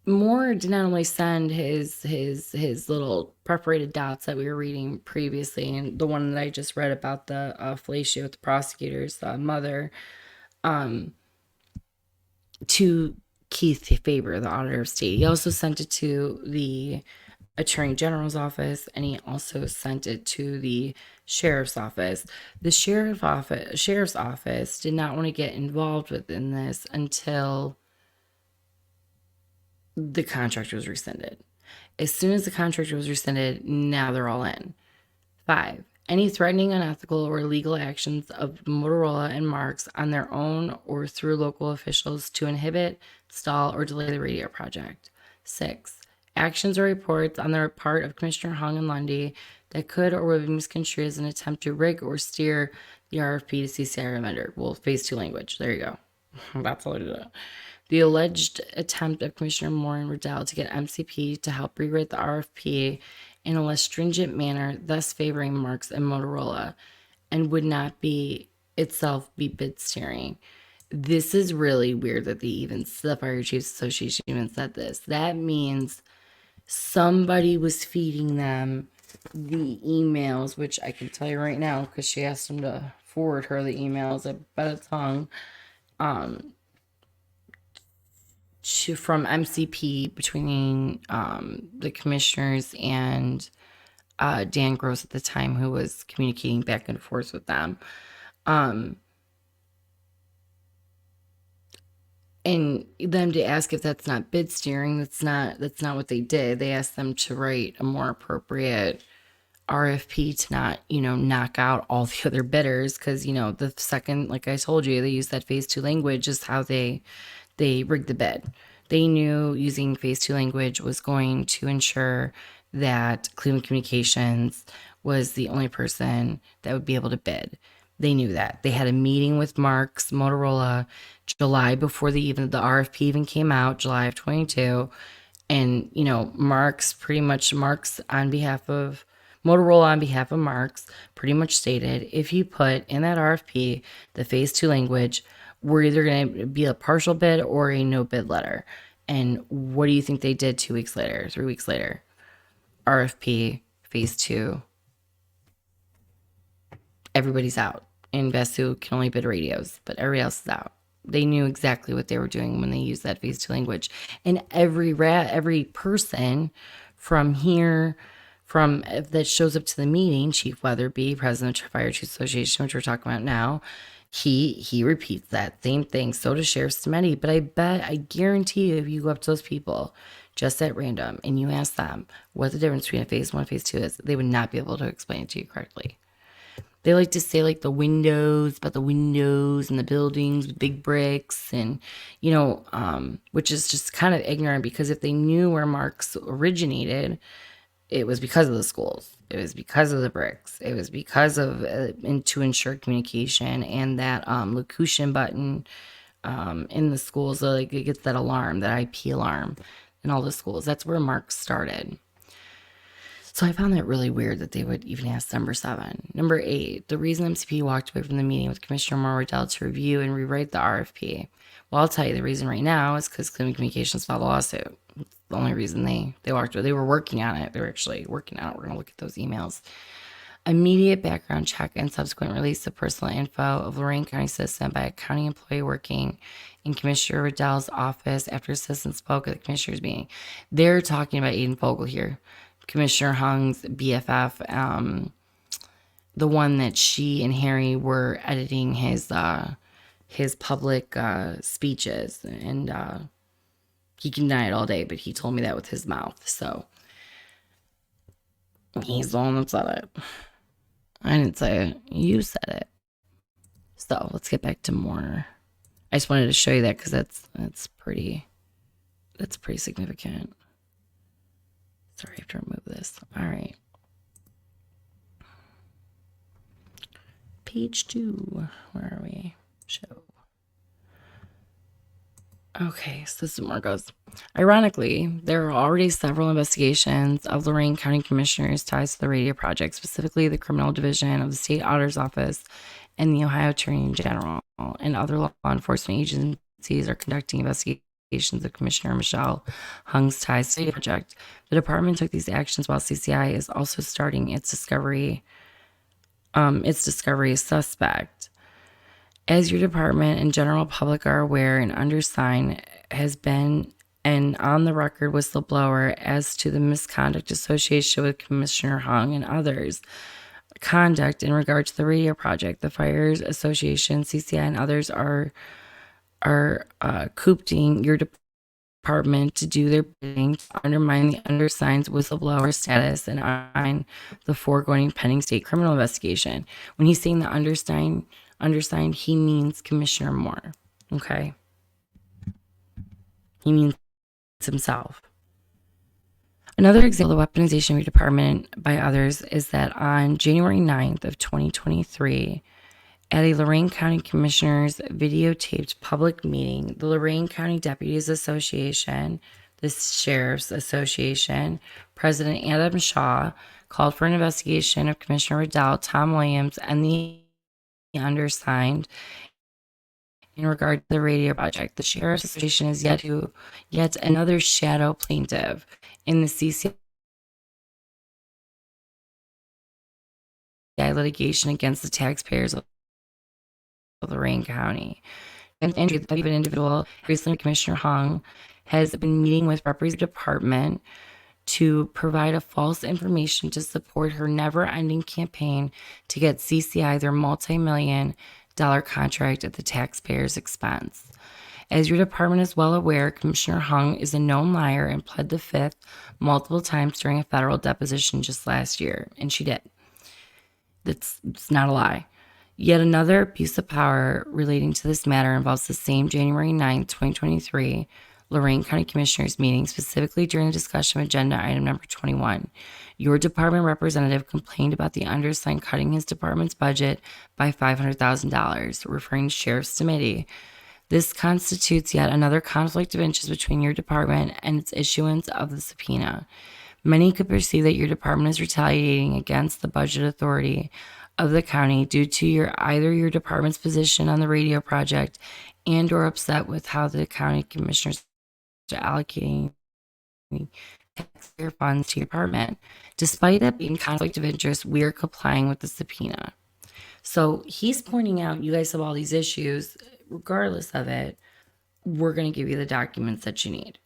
Moore did not only send his little perforated dots that we were reading previously, and the one that I just read about the fellatio with the prosecutor's mother, to Keith Faber, the Auditor of State. He also sent it to the Attorney General's office, and he also sent it to the Sheriff's office. The Sheriff's office did not want to get involved within this until the contract was rescinded. As soon as the contract was rescinded, now they're all in. 5. Any threatening, unethical, or illegal actions of Motorola and Marks on their own or through local officials to inhibit, stall, or delay the radio project. 6. Actions or reports on the part of Commissioner Hung and Lundy that could or would be misconstrued as an attempt to rig or steer the RFP to CCI vendor. Well, phase 2 language. There you go. That's all I did. The alleged attempt of Commissioner Moore and Riddell to get MCP to help rewrite the RFP in a less stringent manner, thus favoring Marks and Motorola, and would not be itself be bid steering. This is really weird that the Fire Chiefs Association even said this. That means somebody was feeding them the emails, which I can tell you right now because she asked them to forward her the emails. I bet it's Hung. From MCP between the commissioners and Dan Gross at the time, who was communicating back and forth with them. And them to ask if that's not bid steering, that's not what they did. They asked them to write a more appropriate RFP to not, knock out all the other bidders, because, the second, like I told you, they use that phase 2 language is how they rigged the bid. They knew using phase 2 language was going to ensure that Cleveland Communications was the only person that would be able to bid. They knew that. They had a meeting with Marks, Motorola, July before the RFP even came out, July of 22. And, Marks on behalf of Motorola, on behalf of Marks, pretty much stated, if you put in that RFP the phase 2 language, we're either going to be a partial bid or a no bid letter. And what do you think they did 3 weeks later? RFP, phase 2. Everybody's out. Investu can only bid radios, but everybody else is out. They knew exactly what they were doing when they used that phase 2 language. And every person from here, that shows up to the meeting, Chief Weatherby, President of Fire Chiefs Association, which we're talking about now, he repeats that same thing. So does Sheriff Stemeti. But I guarantee you, if you go up to those people, just at random, and you ask them what the difference between a phase 1 and phase 2 is, they would not be able to explain it to you correctly. They like to say like the windows, about the windows and the buildings with big bricks, and which is just kind of ignorant, because if they knew where Marx originated, it was because of the schools. It was because of the bricks. It was because of and to ensure communication, and that locution button in the schools. So like it gets that alarm, that IP alarm, in all the schools. That's where Marx started. So I found that really weird that they would even ask number 7. Number 8, the reason MCP walked away from the meeting with Commissioner Morrill to review and rewrite the RFP. Well, I'll tell you the reason right now is because Cleveland Communications filed a lawsuit. It's the only reason they walked away. They were working on it. They were actually working on it. We're going to look at those emails. Immediate background check and subsequent release of personal info of Lorain County citizen by a county employee working in Commissioner Riddell's office after a citizen spoke at the commissioners meeting. They're talking about Aiden Fogle here, Commissioner Hung's BFF, the one that she and Harry were editing his public speeches, and he can deny it all day, but he told me that with his mouth. So he's the one that said it. I didn't say it. You said it. So let's get back to more. I just wanted to show you that because that's pretty significant. Sorry, I have to remove this. All right. Page 2. Where are we? Show. Okay, so this is where it goes. Ironically, there are already several investigations of Lorain County Commissioners' ties to the radio project, specifically the Criminal Division of the State Auditor's Office and the Ohio Attorney General, and other law enforcement agencies are conducting investigations of Commissioner Michelle Hung's ties to the project. The department took these actions while CCI is also starting its discovery suspect. As your department and general public are aware, an undersigned has been an on-the-record whistleblower as to the misconduct associated with Commissioner Hung and others' conduct in regard to the radio project. The Fires Association, CCI, and others are coopting your department to do their bidding to undermine the undersigned's whistleblower status and undermine the foregoing pending state criminal investigation. When he's saying the undersigned, he means Commissioner Moore. Okay? He means himself. Another example of weaponization of your department by others is that on January 9th of 2023, at a Lorain County Commissioners videotaped public meeting, the Lorain County Deputies Association, the Sheriff's Association, President Adam Shaw called for an investigation of Commissioner Riddell, Tom Williams, and the undersigned in regard to the radio project. The Sheriff's Association is yet another shadow plaintiff in the CCI litigation against the taxpayers of Lorain County. And the individual, recently Commissioner Hung, has been meeting with representative department to provide a false information to support her never-ending campaign to get CCI their multi-million-dollar contract at the taxpayers' expense. As your department is well aware, Commissioner Hung is a known liar and pled the fifth multiple times during a federal deposition just last year, and she did. It's not a lie. Yet another abuse of power relating to this matter involves the same January 9th, 2023, Lorain County Commissioners meeting, specifically during the discussion of agenda item number 21. Your department representative complained about the undersigned cutting his department's budget by $500,000, referring to Sheriff's Committee. This constitutes yet another conflict of interest between your department and its issuance of the subpoena. Many could perceive that your department is retaliating against the budget authority of the county due to either your department's position on the radio project and or upset with how the county commissioners are allocating taxpayer funds to your department. Despite that being conflict of interest, we are complying with the subpoena. So he's pointing out you guys have all these issues. Regardless of it, we're going to give you the documents that you need.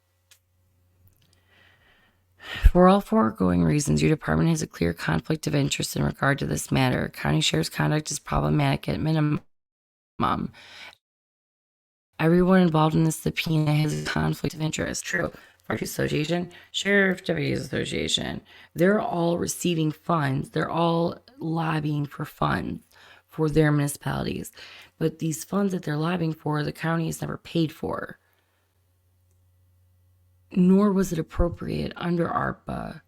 For all foregoing reasons, your department has a clear conflict of interest in regard to this matter. County Sheriff's conduct is problematic at minimum. Everyone involved in this subpoena has a conflict of interest. True. Association, Sheriff Deputies Association. They're all receiving funds. They're all lobbying for funds for their municipalities. But these funds that they're lobbying for, the county has never paid for. Nor was it appropriate under ARPA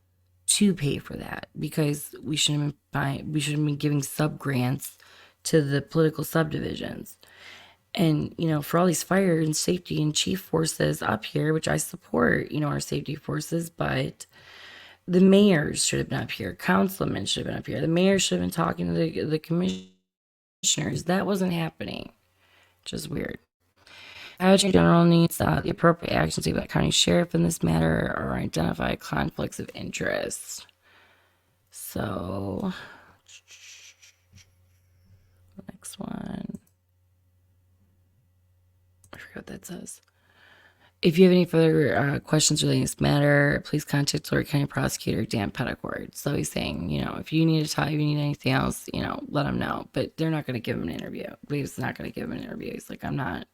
to pay for that, because we shouldn't have been giving sub grants to the political subdivisions. And, for all these fire and safety and chief forces up here, which I support, our safety forces, but the mayors should have been up here. Councilmen should have been up here. The mayor should have been talking to the commissioners. That wasn't happening, which is weird. Attorney General needs the appropriate actions to the county sheriff in this matter or identify conflicts of interest. So, next one. I forgot what that says. If you have any further questions relating to this matter, please contact Lorain County Prosecutor Dan Petticord. So he's saying, if you need to talk, if you need anything else, let him know. But they're not going to give him an interview. He's not going to give him an interview. He's like, I'm not,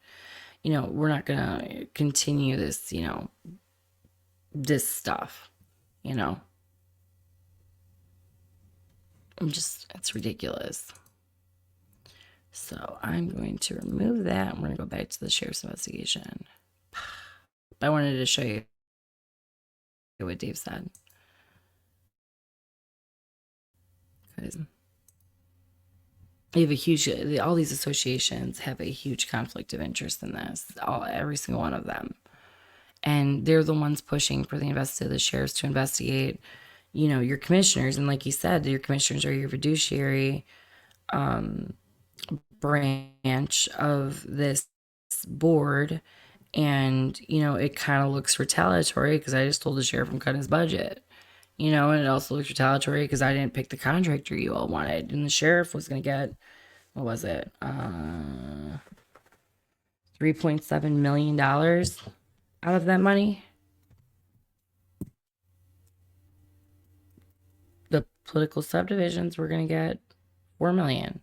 we're not going to continue this, this stuff, it's ridiculous. So I'm going to remove that. I'm going to go back to the sheriff's investigation. I wanted to show you what Dave said. They have all these associations have a huge conflict of interest in this, every single one of them. And they're the ones pushing for the sheriffs to investigate, your commissioners. And like you said, your commissioners are your fiduciary branch of this board. And, it kind of looks retaliatory because I just told the sheriff I'm cutting his budget. And it also looks retaliatory because I didn't pick the contractor you all wanted. And the sheriff was going to get, what was it? $3.7 million out of that money. The political subdivisions were going to get $4 million.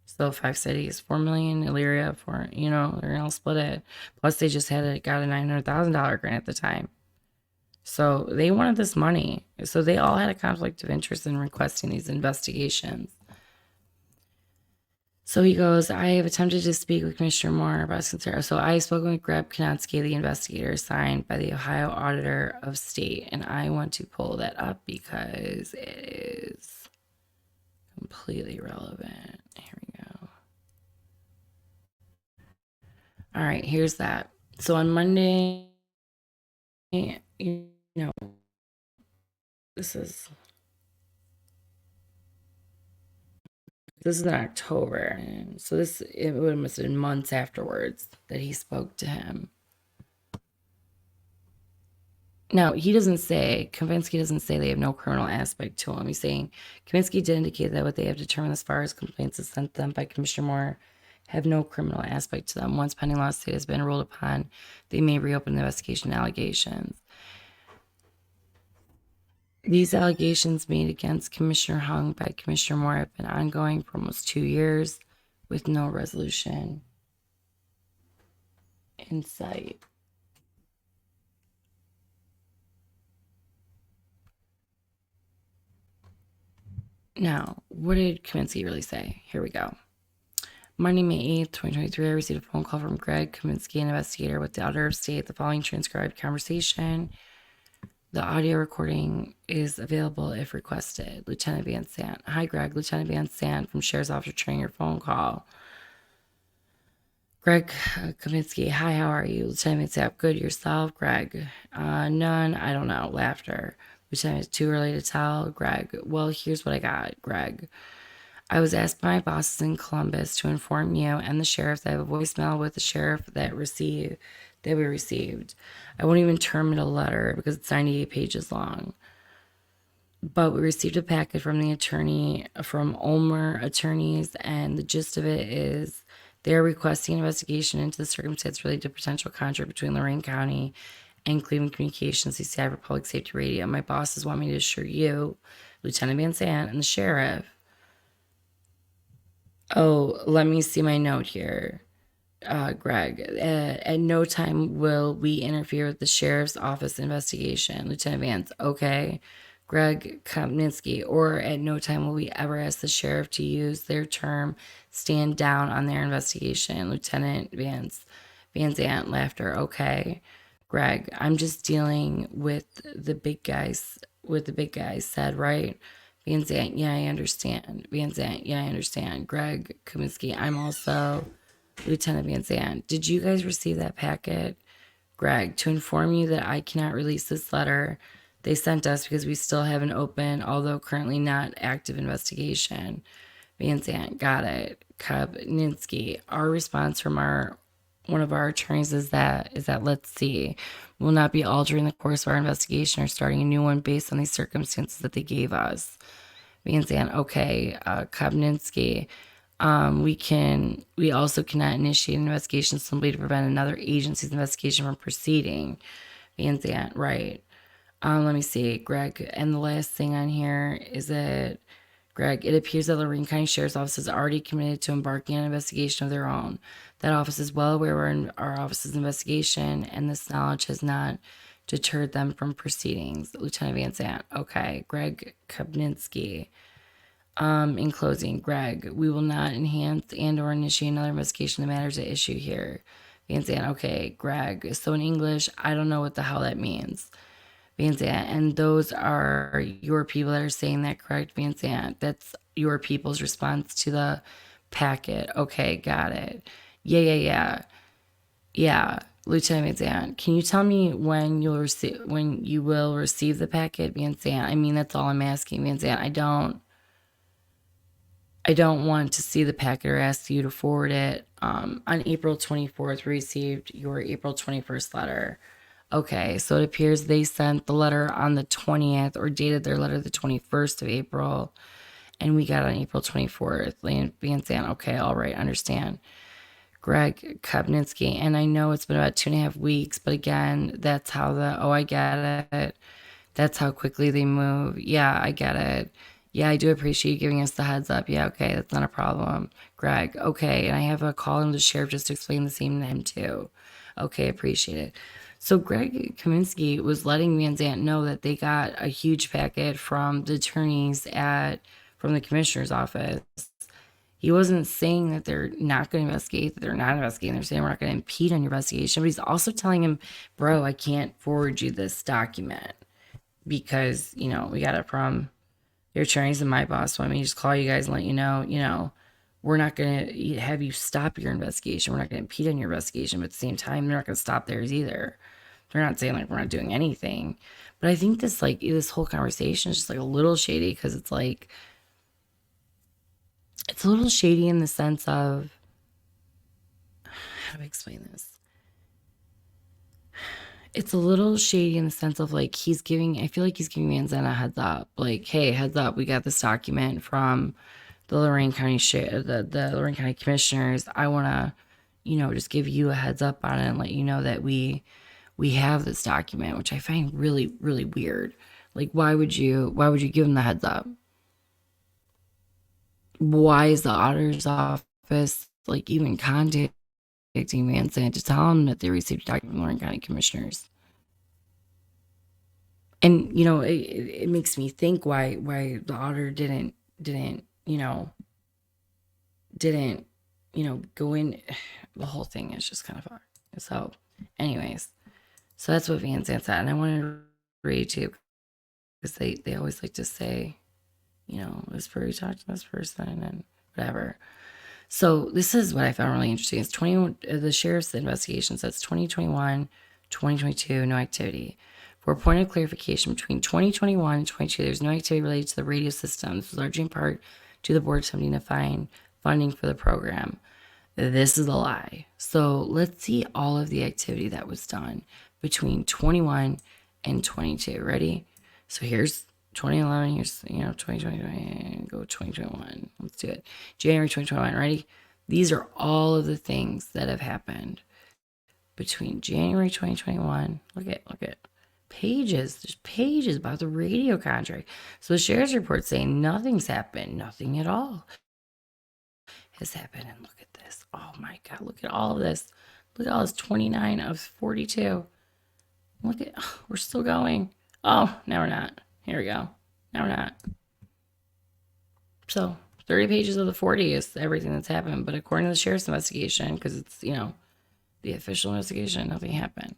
So 5 cities, $4 million, Elyria, they're gonna split it. Plus they just got a $900,000 grant at the time. So they wanted this money. So they all had a conflict of interest in requesting these investigations. So he goes, I have attempted to speak with Commissioner Moore about his concern. So I spoke with Greg Kanatsky, the investigator assigned by the Ohio Auditor of State. And I want to pull that up because it is completely relevant. Here we go. All right, here's that. So on Monday, this is in October. So it would have been months afterwards that he spoke to him. Now, Kaminsky doesn't say they have no criminal aspect to them. He's saying Kaminsky did indicate that what they have determined as far as complaints as sent them by Commissioner Moore have no criminal aspect to them. Once pending lawsuit has been ruled upon, they may reopen the investigation allegations. These allegations made against Commissioner Hung by Commissioner Moore have been ongoing for almost 2 years with no resolution in sight. Now, what did Kaminsky really say? Here we go. Monday, May 8th, 2023, I received a phone call from Greg Kaminsky, an investigator with the Auditor of State. The following transcribed conversation. The audio recording is available if requested. Lieutenant Van Sant. Hi, Greg. Lieutenant Van Sant from Sheriff's Office returning your phone call. Greg Kaminsky. Hi, how are you? Lieutenant Van Sant. Good. Yourself? Greg. None. I don't know. Laughter. Lieutenant, it's too early to tell. Greg. Well, here's what I got. Greg. I was asked by my bosses in Columbus to inform you and the sheriff that I have a voicemail with the sheriff that we received. I won't even term it a letter because it's 98 pages long. But we received a packet from the attorney, from Ulmer Attorneys, and the gist of it is they're requesting an investigation into the circumstance related to potential contract between Lorain County and Cleveland Communications, CCI for Public Safety Radio. My bosses want me to assure you, Lieutenant Van Sant, and the sheriff. Oh, let me see my note here. Greg, at no time will we interfere with the sheriff's office investigation. Lieutenant Vance, okay. Greg Kopninsky, or at no time will we ever ask the sheriff to use their term stand down on their investigation. Lieutenant Vance, Van Zant, laughter, okay. Greg, I'm just dealing with the big guys, said, right? Van Zant, yeah, I understand. Van Zant, yeah, I understand. Greg Kaminsky, I'm also Lieutenant Van Zandt, did you guys receive that packet? Greg, to inform you that I cannot release this letter they sent us because we still have an open, although currently not active investigation. Van Zandt, got it. Kubninski, our response from one of our attorneys is that let's see, will not be altering the course of our investigation or starting a new one based on the circumstances that they gave us. Van Zandt, okay. Kubninski, we also cannot initiate an investigation simply to prevent another agency's investigation from proceeding. Van Zant, right. Let me see, Greg. And the last thing on here is that, Greg, it appears that Lorain County Sheriff's Office is already committed to embarking on an investigation of their own. That office is well aware of our office's investigation, and this knowledge has not deterred them from proceedings. Lieutenant Van Zant, okay. Greg Kubninski. In closing, Greg, we will not enhance and or initiate another investigation of the matters at issue here. Van Zandt, okay, Greg. So in English, I don't know what the hell that means. Van Zandt, and those are your people that are saying that, correct, Van Zandt? That's your people's response to the packet. Okay, got it. Yeah. Yeah, Lieutenant Van Zandt, can you tell me when you will receive the packet, Van Zandt? I mean, that's all I'm asking, Van Zandt. I don't want to see the packet or ask you to forward it. On April 24th, we received your April 21st letter. Okay, so it appears they sent the letter on the 20th or dated their letter the 21st of April, and we got it on April 24th. Van Zandt, okay, all right, understand. Greg Kubninski, and I know it's been about 2.5 weeks, but again, I get it. That's how quickly they move. Yeah, I get it. Yeah, I do appreciate you giving us the heads up. Yeah, okay, that's not a problem. Greg, okay, and I have a call to the sheriff just to explain the same to him too. Okay, appreciate it. So Greg Kaminsky was letting Van Zandt know that they got a huge packet from the attorneys from the commissioner's office. He wasn't saying that they're not going to investigate, that they're not investigating. They're saying we're not going to impede on your investigation. But he's also telling him, bro, I can't forward you this document because, we got it from your attorneys and my boss. So let me just call you guys and let you know, we're not going to have you stop your investigation. We're not going to impede on your investigation. But at the same time, they're not going to stop theirs either. They're not saying like we're not doing anything. But I think this whole conversation is just like a little shady because it's like, it's a little shady in the sense of, how do I explain this? It's a little shady in the sense of like I feel like he's giving Van Zandt a heads up. Like, hey, heads up, we got this document from the Lorain County the Lorain County commissioners. I want to, just give you a heads up on it and let you know that we have this document, which I find really, really weird. Like, why would you give them the heads up? Why is the auditor's office like even contacting Van Zandt to tell them that they received a document from Lorain County commissioners? And it makes me think why the auditor didn't go in. The whole thing is just kind of hard. So anyways, so that's what Van Zandt said, and I wanted to read to you because they always like to say, this person talked to this person and whatever. So this is what I found really interesting. It's the sheriff's investigation says 2021, 2022, no activity. For a point of clarification, between 2021 and 2022, there's no activity related to the radio system. This was largely in part to the board attempting to find funding for the program. This is a lie. So let's see all of the activity that was done between 21 and 22. Ready? So here's 2011, here's 2020, go 2021. Let's do it. January 2021. Ready? These are all of the things that have happened between January 2021. Look at pages. There's pages about the radio contract. So the sheriff's report saying nothing's happened, nothing at all has happened. And look at this. Oh my God, look at all of this. Look at all this, 29 of 42. Look at, oh, we're still going. Oh, now we're not. Here we go. Now we're not. So 30 pages of the 40 is everything that's happened. But according to the sheriff's investigation, because it's, the official investigation, nothing happened.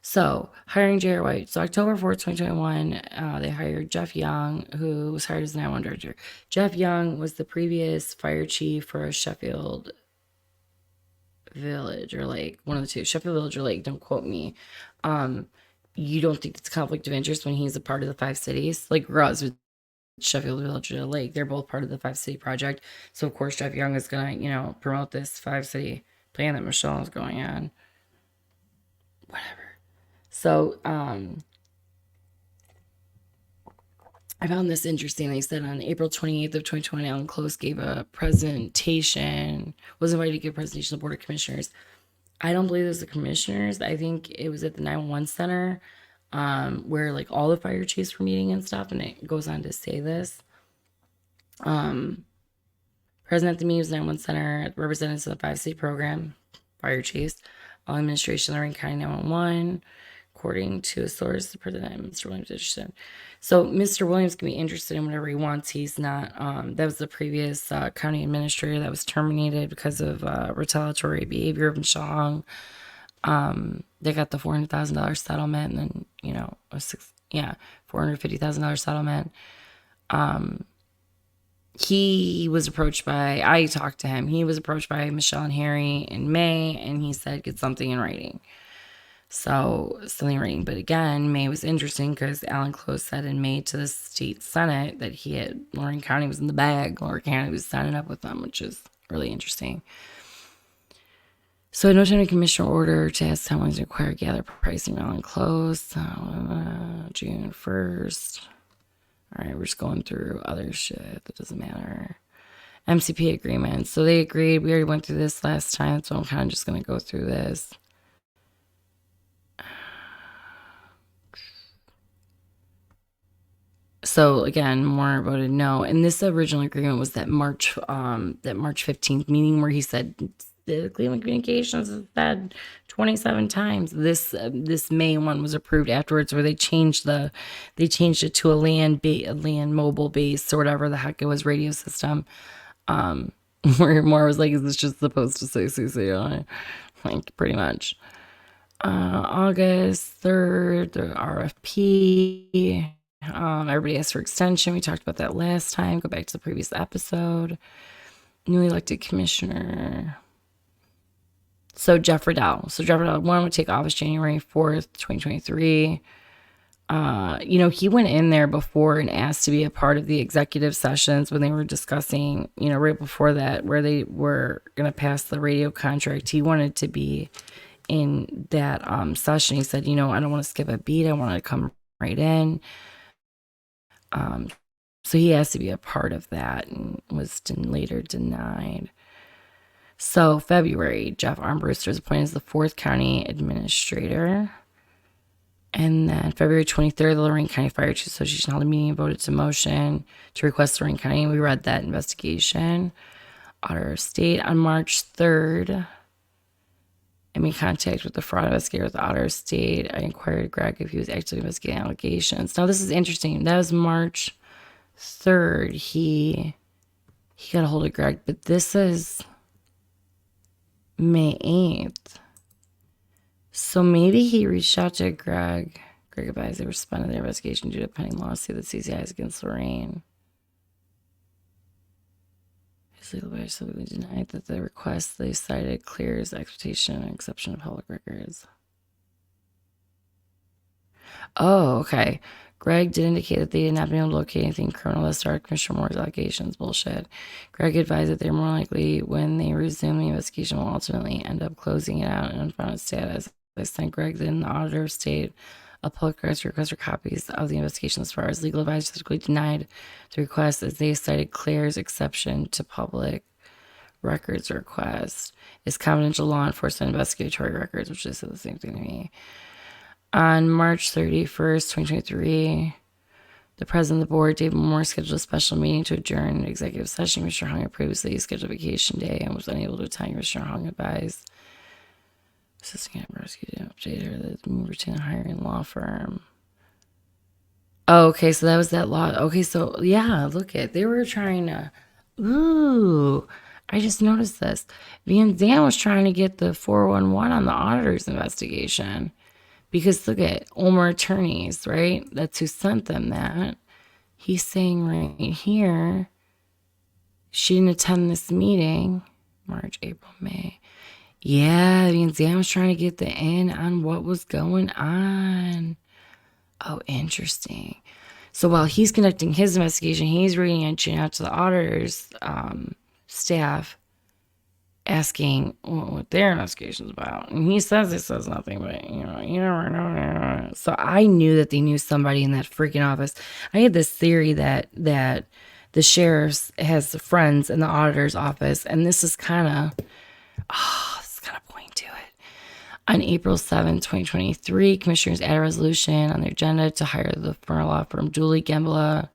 So hiring Jared White. So October 4th, 2021, they hired Jeff Young, who was hired as 911 director. Jeff Young was the previous fire chief for Sheffield Village or Lake, one of the two, Sheffield Village or Lake, don't quote me. You don't think it's conflict of interest when he's a part of the 5 cities? Like Roz with Sheffield Village or Lake, they're both part of the 5 city project. So of course Jeff Young is gonna, promote this 5 city plan that Michelle is going on. Whatever. So I found this interesting. They said on April 28th of 2020, Alan Close gave a presentation, was invited to give a presentation to the Board of Commissioners. I don't believe it was the commissioners. I think it was at the 911 center, where like all the fire chiefs were meeting and stuff. And it goes on to say this. Present at the meeting was 911 center, representatives of the 5 city program, fire chiefs, all administration, Lorain County 911. According to a source, the president, Mr. Williams, interested. So Mr. Williams can be interested in whatever he wants. He's not. That was the previous county administrator that was terminated because of retaliatory behavior of Michelle. They got the $400,000 settlement, and then $450,000 settlement. He was approached by. I talked to him. He was approached by Michelle and Harry in May, and he said get something in writing. So, something writing. But again, May was interesting because Alan Close said in May to the state senate that Lorain County was in the bag. Lorain County was signing up with them, which is really interesting. So, no time to commissioner order to ask how long is required to gather pricing from Alan Close. June 1st. All right, we're just going through other shit that doesn't matter. MCP agreement. So, they agreed. We already went through this last time, so I'm kind of just going to go through this. So again, more voted no. And this original agreement was that March 15th meeting where he said the Cleveland Communications has said 27 times. This May one was approved afterwards, where they changed it to a land mobile base or whatever the heck it was, radio system. Where more was like, is this just supposed to say CC on it? Like pretty much. August 3rd, the RFP. Everybody asked for extension. We talked about that last time. Go back to the previous episode. Newly elected commissioner. So Jeff Riddell. One would take office January 4th, 2023. He went in there before and asked to be a part of the executive sessions when they were discussing, right before that, where they were going to pass the radio contract. He wanted to be in that session. He said, I don't want to skip a beat. I want to come right in. So he has to be a part of that and was later denied. So February, Jeff Armbruster is appointed as the 4th county administrator. And then February 23rd, the Lorain County Fire Chiefs Association held a meeting and voted to motion to request Lorain County. We read that investigation. Auditor of State on March 3rd. I made contact with the fraud investigator with the Auditor of State. I inquired Greg if he was actually investigating allegations. Now, this is interesting. That was March 3rd. He got a hold of Greg, but this is May 8th. So maybe he reached out to Greg. Greg advised they were suspended their investigation due to a pending lawsuit that CCI is against Lorain. His legal advisor simply denied that the request they cited clears expectation and exception of public records. Oh, okay. Greg did indicate that they did not be able to locate anything criminal that started Commissioner Moore's allegations. Bullshit. Greg advised that they're more likely, when they resume the investigation, will ultimately end up closing it out in unfounded status. I sent Greg, then the Auditor of State, a public request for copies of the investigation. As far as legal advisors typically denied the request, as they cited Claire's exception to public records request is confidential law enforcement investigatory records, which is the same thing to me. On March 31st, 2023, The president of the board, David Moore, scheduled a special meeting to adjourn executive session. Commissioner Hung had previously scheduled vacation day and was unable to attend. Commissioner Hung advised assisting at rescue to update her that the move to the hiring law firm. Oh, okay, so that was that law. Okay, so yeah, look at they were trying to. Ooh, I just noticed this. Van Dam was trying to get the 411 on the auditor's investigation. Because look at Ulmer attorneys, right? That's who sent them that. He's saying right here, she didn't attend this meeting. March, April, May. Yeah, Van Dam was trying to get the in on what was going on. Oh, interesting. So while he's conducting his investigation, he's reaching out to the auditor's staff, asking what their investigation's about. And he says it says nothing, but you never know. So I knew that they knew somebody in that freaking office. I had this theory that the sheriff has friends in the auditor's office, and this is kind of pointing to it. On April 7th, 2023, commissioners added a resolution on their agenda to hire the law firm Julie Gembla.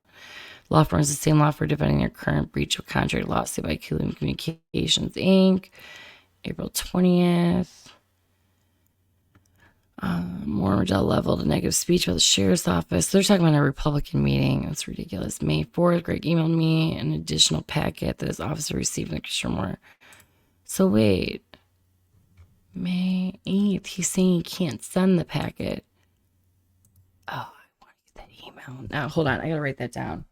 Law firm is the same law firm defending their current breach of contract lawsuit by Keeling Communications, Inc. April 20th. Moore and Riddell leveled a negative speech about the sheriff's office. They're talking about a Republican meeting. That's ridiculous. May 4th, Greg emailed me an additional packet that his officer received from Commissioner Moore. So wait. May 8th, he's saying he can't send the packet. Oh, I want to get that email. Now, hold on. I got to write that down.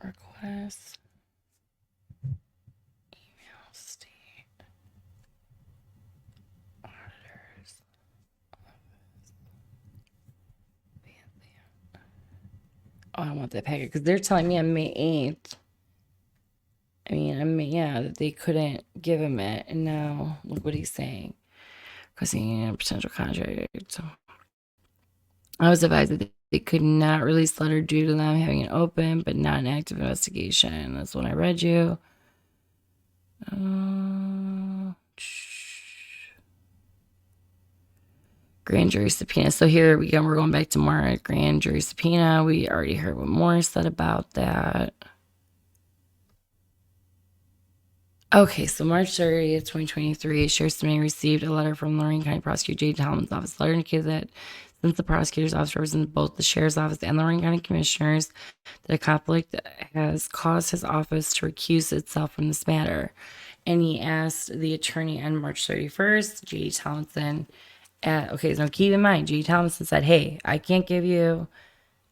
Request email state auditors office. Oh, I want that packet because they're telling me on May 8th. That they couldn't give him it, and now look what he's saying. Because he had a potential contract. So I was advised that they could not release the letter due to them having an open but not an active investigation. That's what I read you. Grand jury subpoena. So here we go. We're going back to more grand jury subpoena. We already heard what Moore said about that. Okay, so March 30th, 2023, Sheriff's Department received a letter from Lorain County Prosecutor J. Talman's office. The letter indicated that since the prosecutor's office represents both the Sheriff's Office and the Lorain County Commissioners, that a conflict has caused his office to recuse itself from this matter. And he asked the attorney on March 31st, J. Tomlinson, okay, so keep in mind, J. Tomlinson said, hey, I can't give you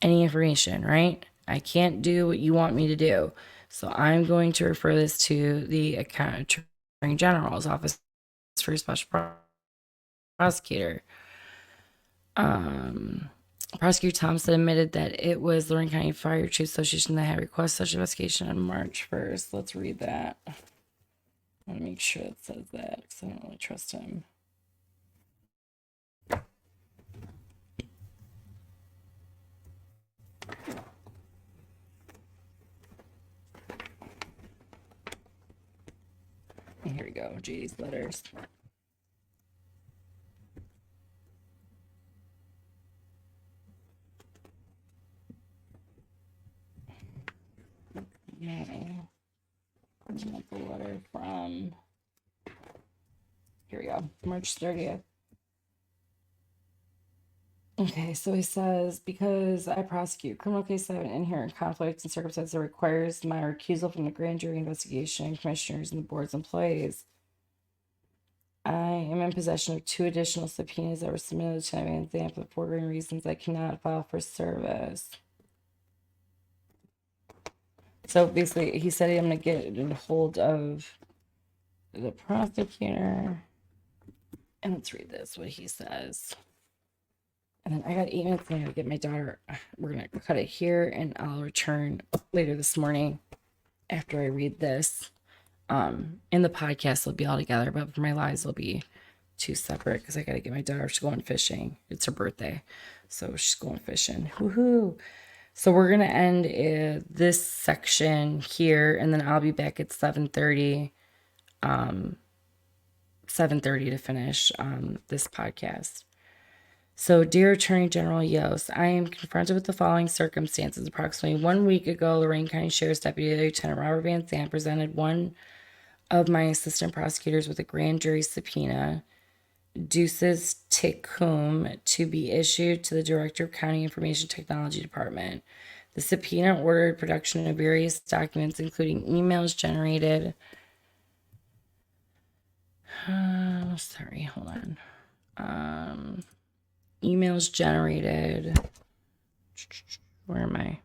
any information, right? I can't do what you want me to do. So I'm going to refer this to the Attorney General's office for a special prosecutor. Prosecutor Thompson admitted that it was Lorain County Fire Chief Association that had requested such investigation on March 1st. Let's read that. I want to make sure it says that because I don't really trust him. Here we go. Geez, letters. Yeah. I want the letter from. Here we go. March 30th. Okay, so he says, because I prosecute criminal cases, I have an inherent conflict and circumstance that requires my recusal from the grand jury investigation, commissioners, and the board's employees. I am in possession of 2 additional subpoenas that were submitted to me and for the foregoing reasons I cannot file for service. So basically, he said I'm going to get a hold of the prosecutor. And let's read this, what he says. And then I got 8 minutes and I gotta get my daughter. We're gonna cut it here and I'll return later this morning after I read this. In the podcast will be all together, but for my lives will be 2 separate because I gotta get my daughter. She's going fishing. It's her birthday. So she's going fishing. Woohoo. So we're gonna end this section here and then I'll be back at 7:30. 7:30 to finish this podcast. So, dear Attorney General Yost, I am confronted with the following circumstances. Approximately 1 week ago, Lorain County Sheriff's Deputy Lieutenant Robert Van Zandt presented one of my assistant prosecutors with a grand jury subpoena, Deuces Ticum, to be issued to the Director of County Information Technology Department. The subpoena ordered production of various documents, including emails generated. Hold on. Emails generated. Where am I?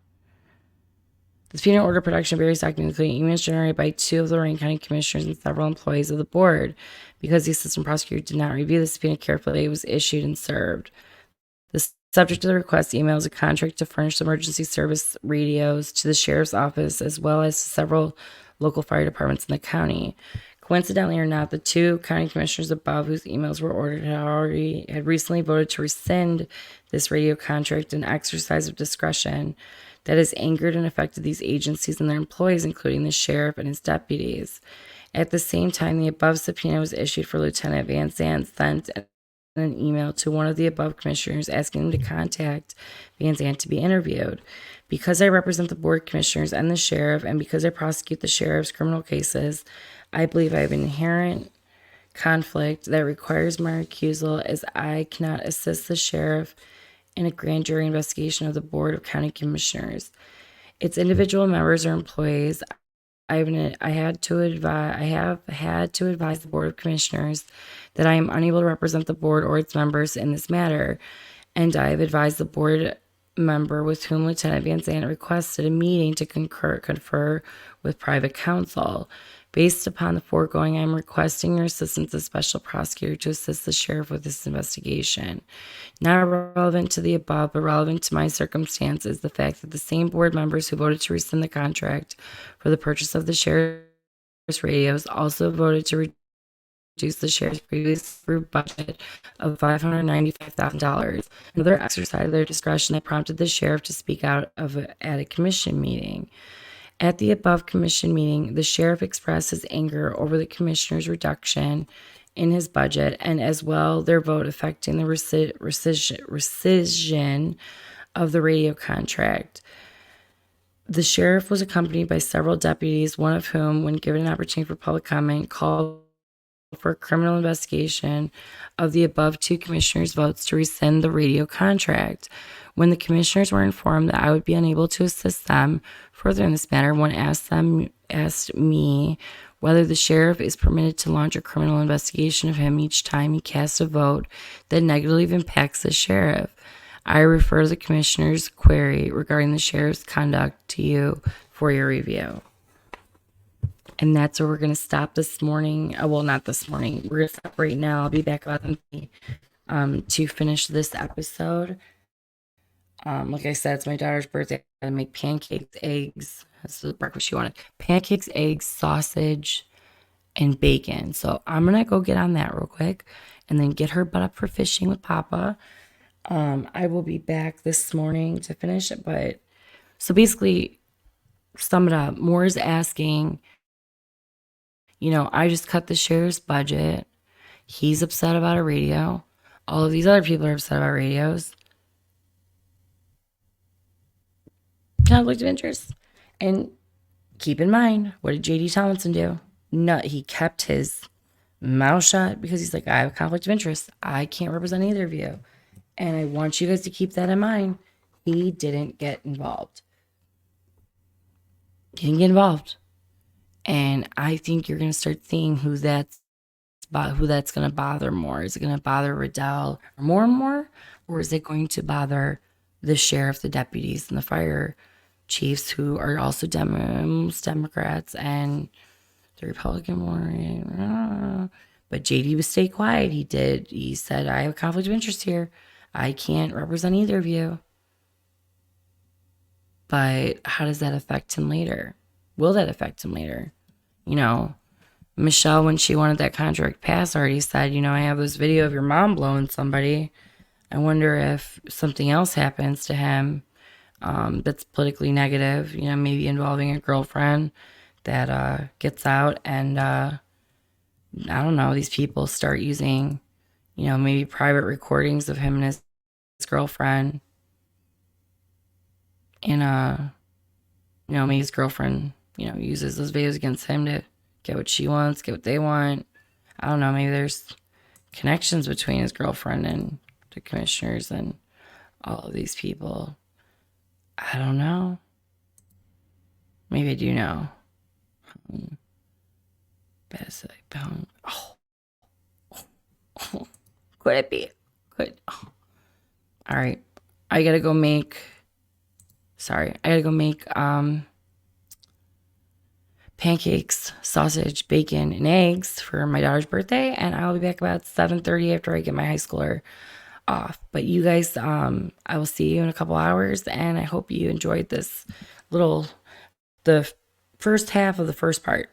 The subpoena ordered production of various documents, including emails generated by 2 of the Lorain County Commissioners and several employees of the board. Because the assistant prosecutor did not review the subpoena carefully, it was issued and served. The subject of the request email is a contract to furnish emergency service radios to the sheriff's office as well as to several local fire departments in the county. Coincidentally or not, the 2 county commissioners above whose emails were ordered had recently voted to rescind this radio contract, an exercise of discretion that has angered and affected these agencies and their employees, including the sheriff and his deputies. At the same time, the above subpoena was issued for Lieutenant Van Zandt, sent an email to one of the above commissioners asking them to contact Van Zandt to be interviewed. Because I represent the board commissioners and the sheriff, and because I prosecute the sheriff's criminal cases, I believe I have an inherent conflict that requires my recusal, as I cannot assist the sheriff in a grand jury investigation of the Board of County Commissioners. Its individual members or employees. I have had to advise the Board of Commissioners that I am unable to represent the board or its members in this matter, and I have advised the board member with whom Lieutenant Van Zandt requested a meeting to confer with private counsel. Based upon the foregoing, I am requesting your assistance as special prosecutor to assist the sheriff with this investigation. Not relevant to the above, but relevant to my circumstance is the fact that the same board members who voted to rescind the contract for the purchase of the sheriff's radios also voted to reduce the sheriff's previous approved budget of $595,000. Another exercise of their discretion that prompted the sheriff to speak out at a commission meeting. At the above commission meeting, the sheriff expressed his anger over the commissioner's reduction in his budget and as well their vote affecting the rescission of the radio contract. The sheriff was accompanied by several deputies, one of whom, when given an opportunity for public comment, called for a criminal investigation of the above 2 commissioners' votes to rescind the radio contract. When the commissioners were informed that I would be unable to assist them further in this matter, one asked me whether the sheriff is permitted to launch a criminal investigation of him each time he casts a vote that negatively impacts the sheriff. I refer the commissioner's query regarding the sheriff's conduct to you for your review. And that's where we're going to stop this morning. Well, not this morning. We're going to stop right now. I'll be back about to finish this episode. Like I said, it's my daughter's birthday. I make pancakes, eggs. That's the breakfast she wanted. Pancakes, eggs, sausage, and bacon. So I'm going to go get on that real quick and then get her butt up for fishing with Papa. I will be back this morning to finish it. But so basically, sum it up. Moore's asking, I just cut the sheriff's budget. He's upset about a radio. All of these other people are upset about radios. Conflict of interest. And keep in mind, what did J.D. Tomlinson do? No, he kept his mouth shut because he's like, I have a conflict of interest. I can't represent either of you. And I want you guys to keep that in mind. He didn't get involved. He didn't get involved. And I think you're going to start seeing who that's going to bother more. Is it going to bother Riddell more and more? Or is it going to bother the sheriff, the deputies, and the fire chiefs who are also Democrats and the Republican warrior? But JD would stay quiet. He said, I have a conflict of interest here. I can't represent either of you. But how does that affect him later? Will that affect him later? Michelle, when she wanted that contract passed, already said, I have this video of your mom blowing somebody. I wonder if something else happens to him that's politically negative, maybe involving a girlfriend that gets out and, I don't know, these people start using, maybe private recordings of him and his girlfriend, and maybe his girlfriend, uses those videos against him to get what she wants, get what they want. I don't know. Maybe there's connections between his girlfriend and the commissioners and all of these people. I don't know. Maybe I do know. Oh. Could it be? Could. Oh. All right. I gotta go make pancakes, sausage, bacon, and eggs for my daughter's birthday, and I'll be back about 7:30 after I get my high schooler off. But you guys, I will see you in a couple hours, and I hope you enjoyed the first half of the first part.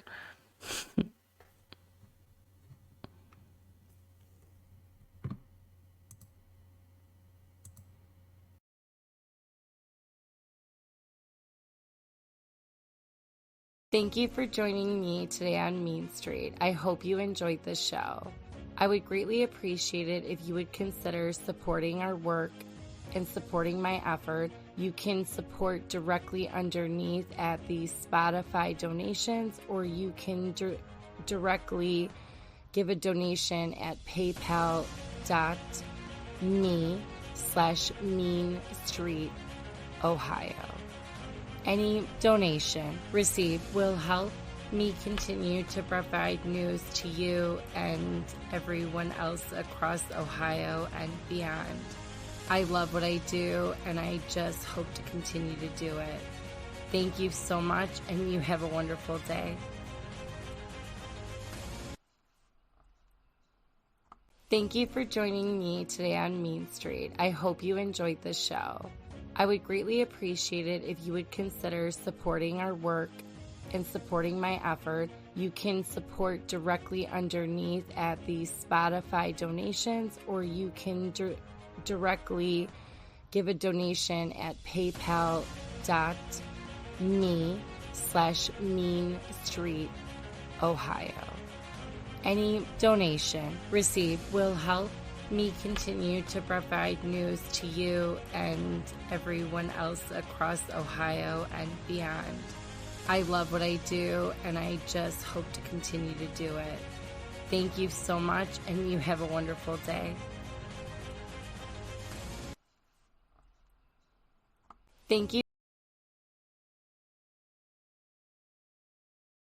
Thank you for joining me today on Mean Street. I hope you enjoyed the show. I would greatly appreciate it if you would consider supporting our work and supporting my effort. You can support directly underneath at the Spotify donations, or you can directly give a donation at paypal.me/Mean Street, Ohio. Any donation received will help me continue to provide news to you and everyone else across Ohio and beyond. I love what I do, and I just hope to continue to do it. Thank you so much, and you have a wonderful day. Thank you for joining me today on Mean Street. I hope you enjoyed the show. I would greatly appreciate it if you would consider supporting our work and supporting my effort. You can support directly underneath at the Spotify donations, or you can directly give a donation at paypal.me/Mean Street, Ohio. Any donation received will help me continue to provide news to you and everyone else across Ohio and beyond. I love what I do, and I just hope to continue to do it. Thank you so much, and you have a wonderful day. Thank you.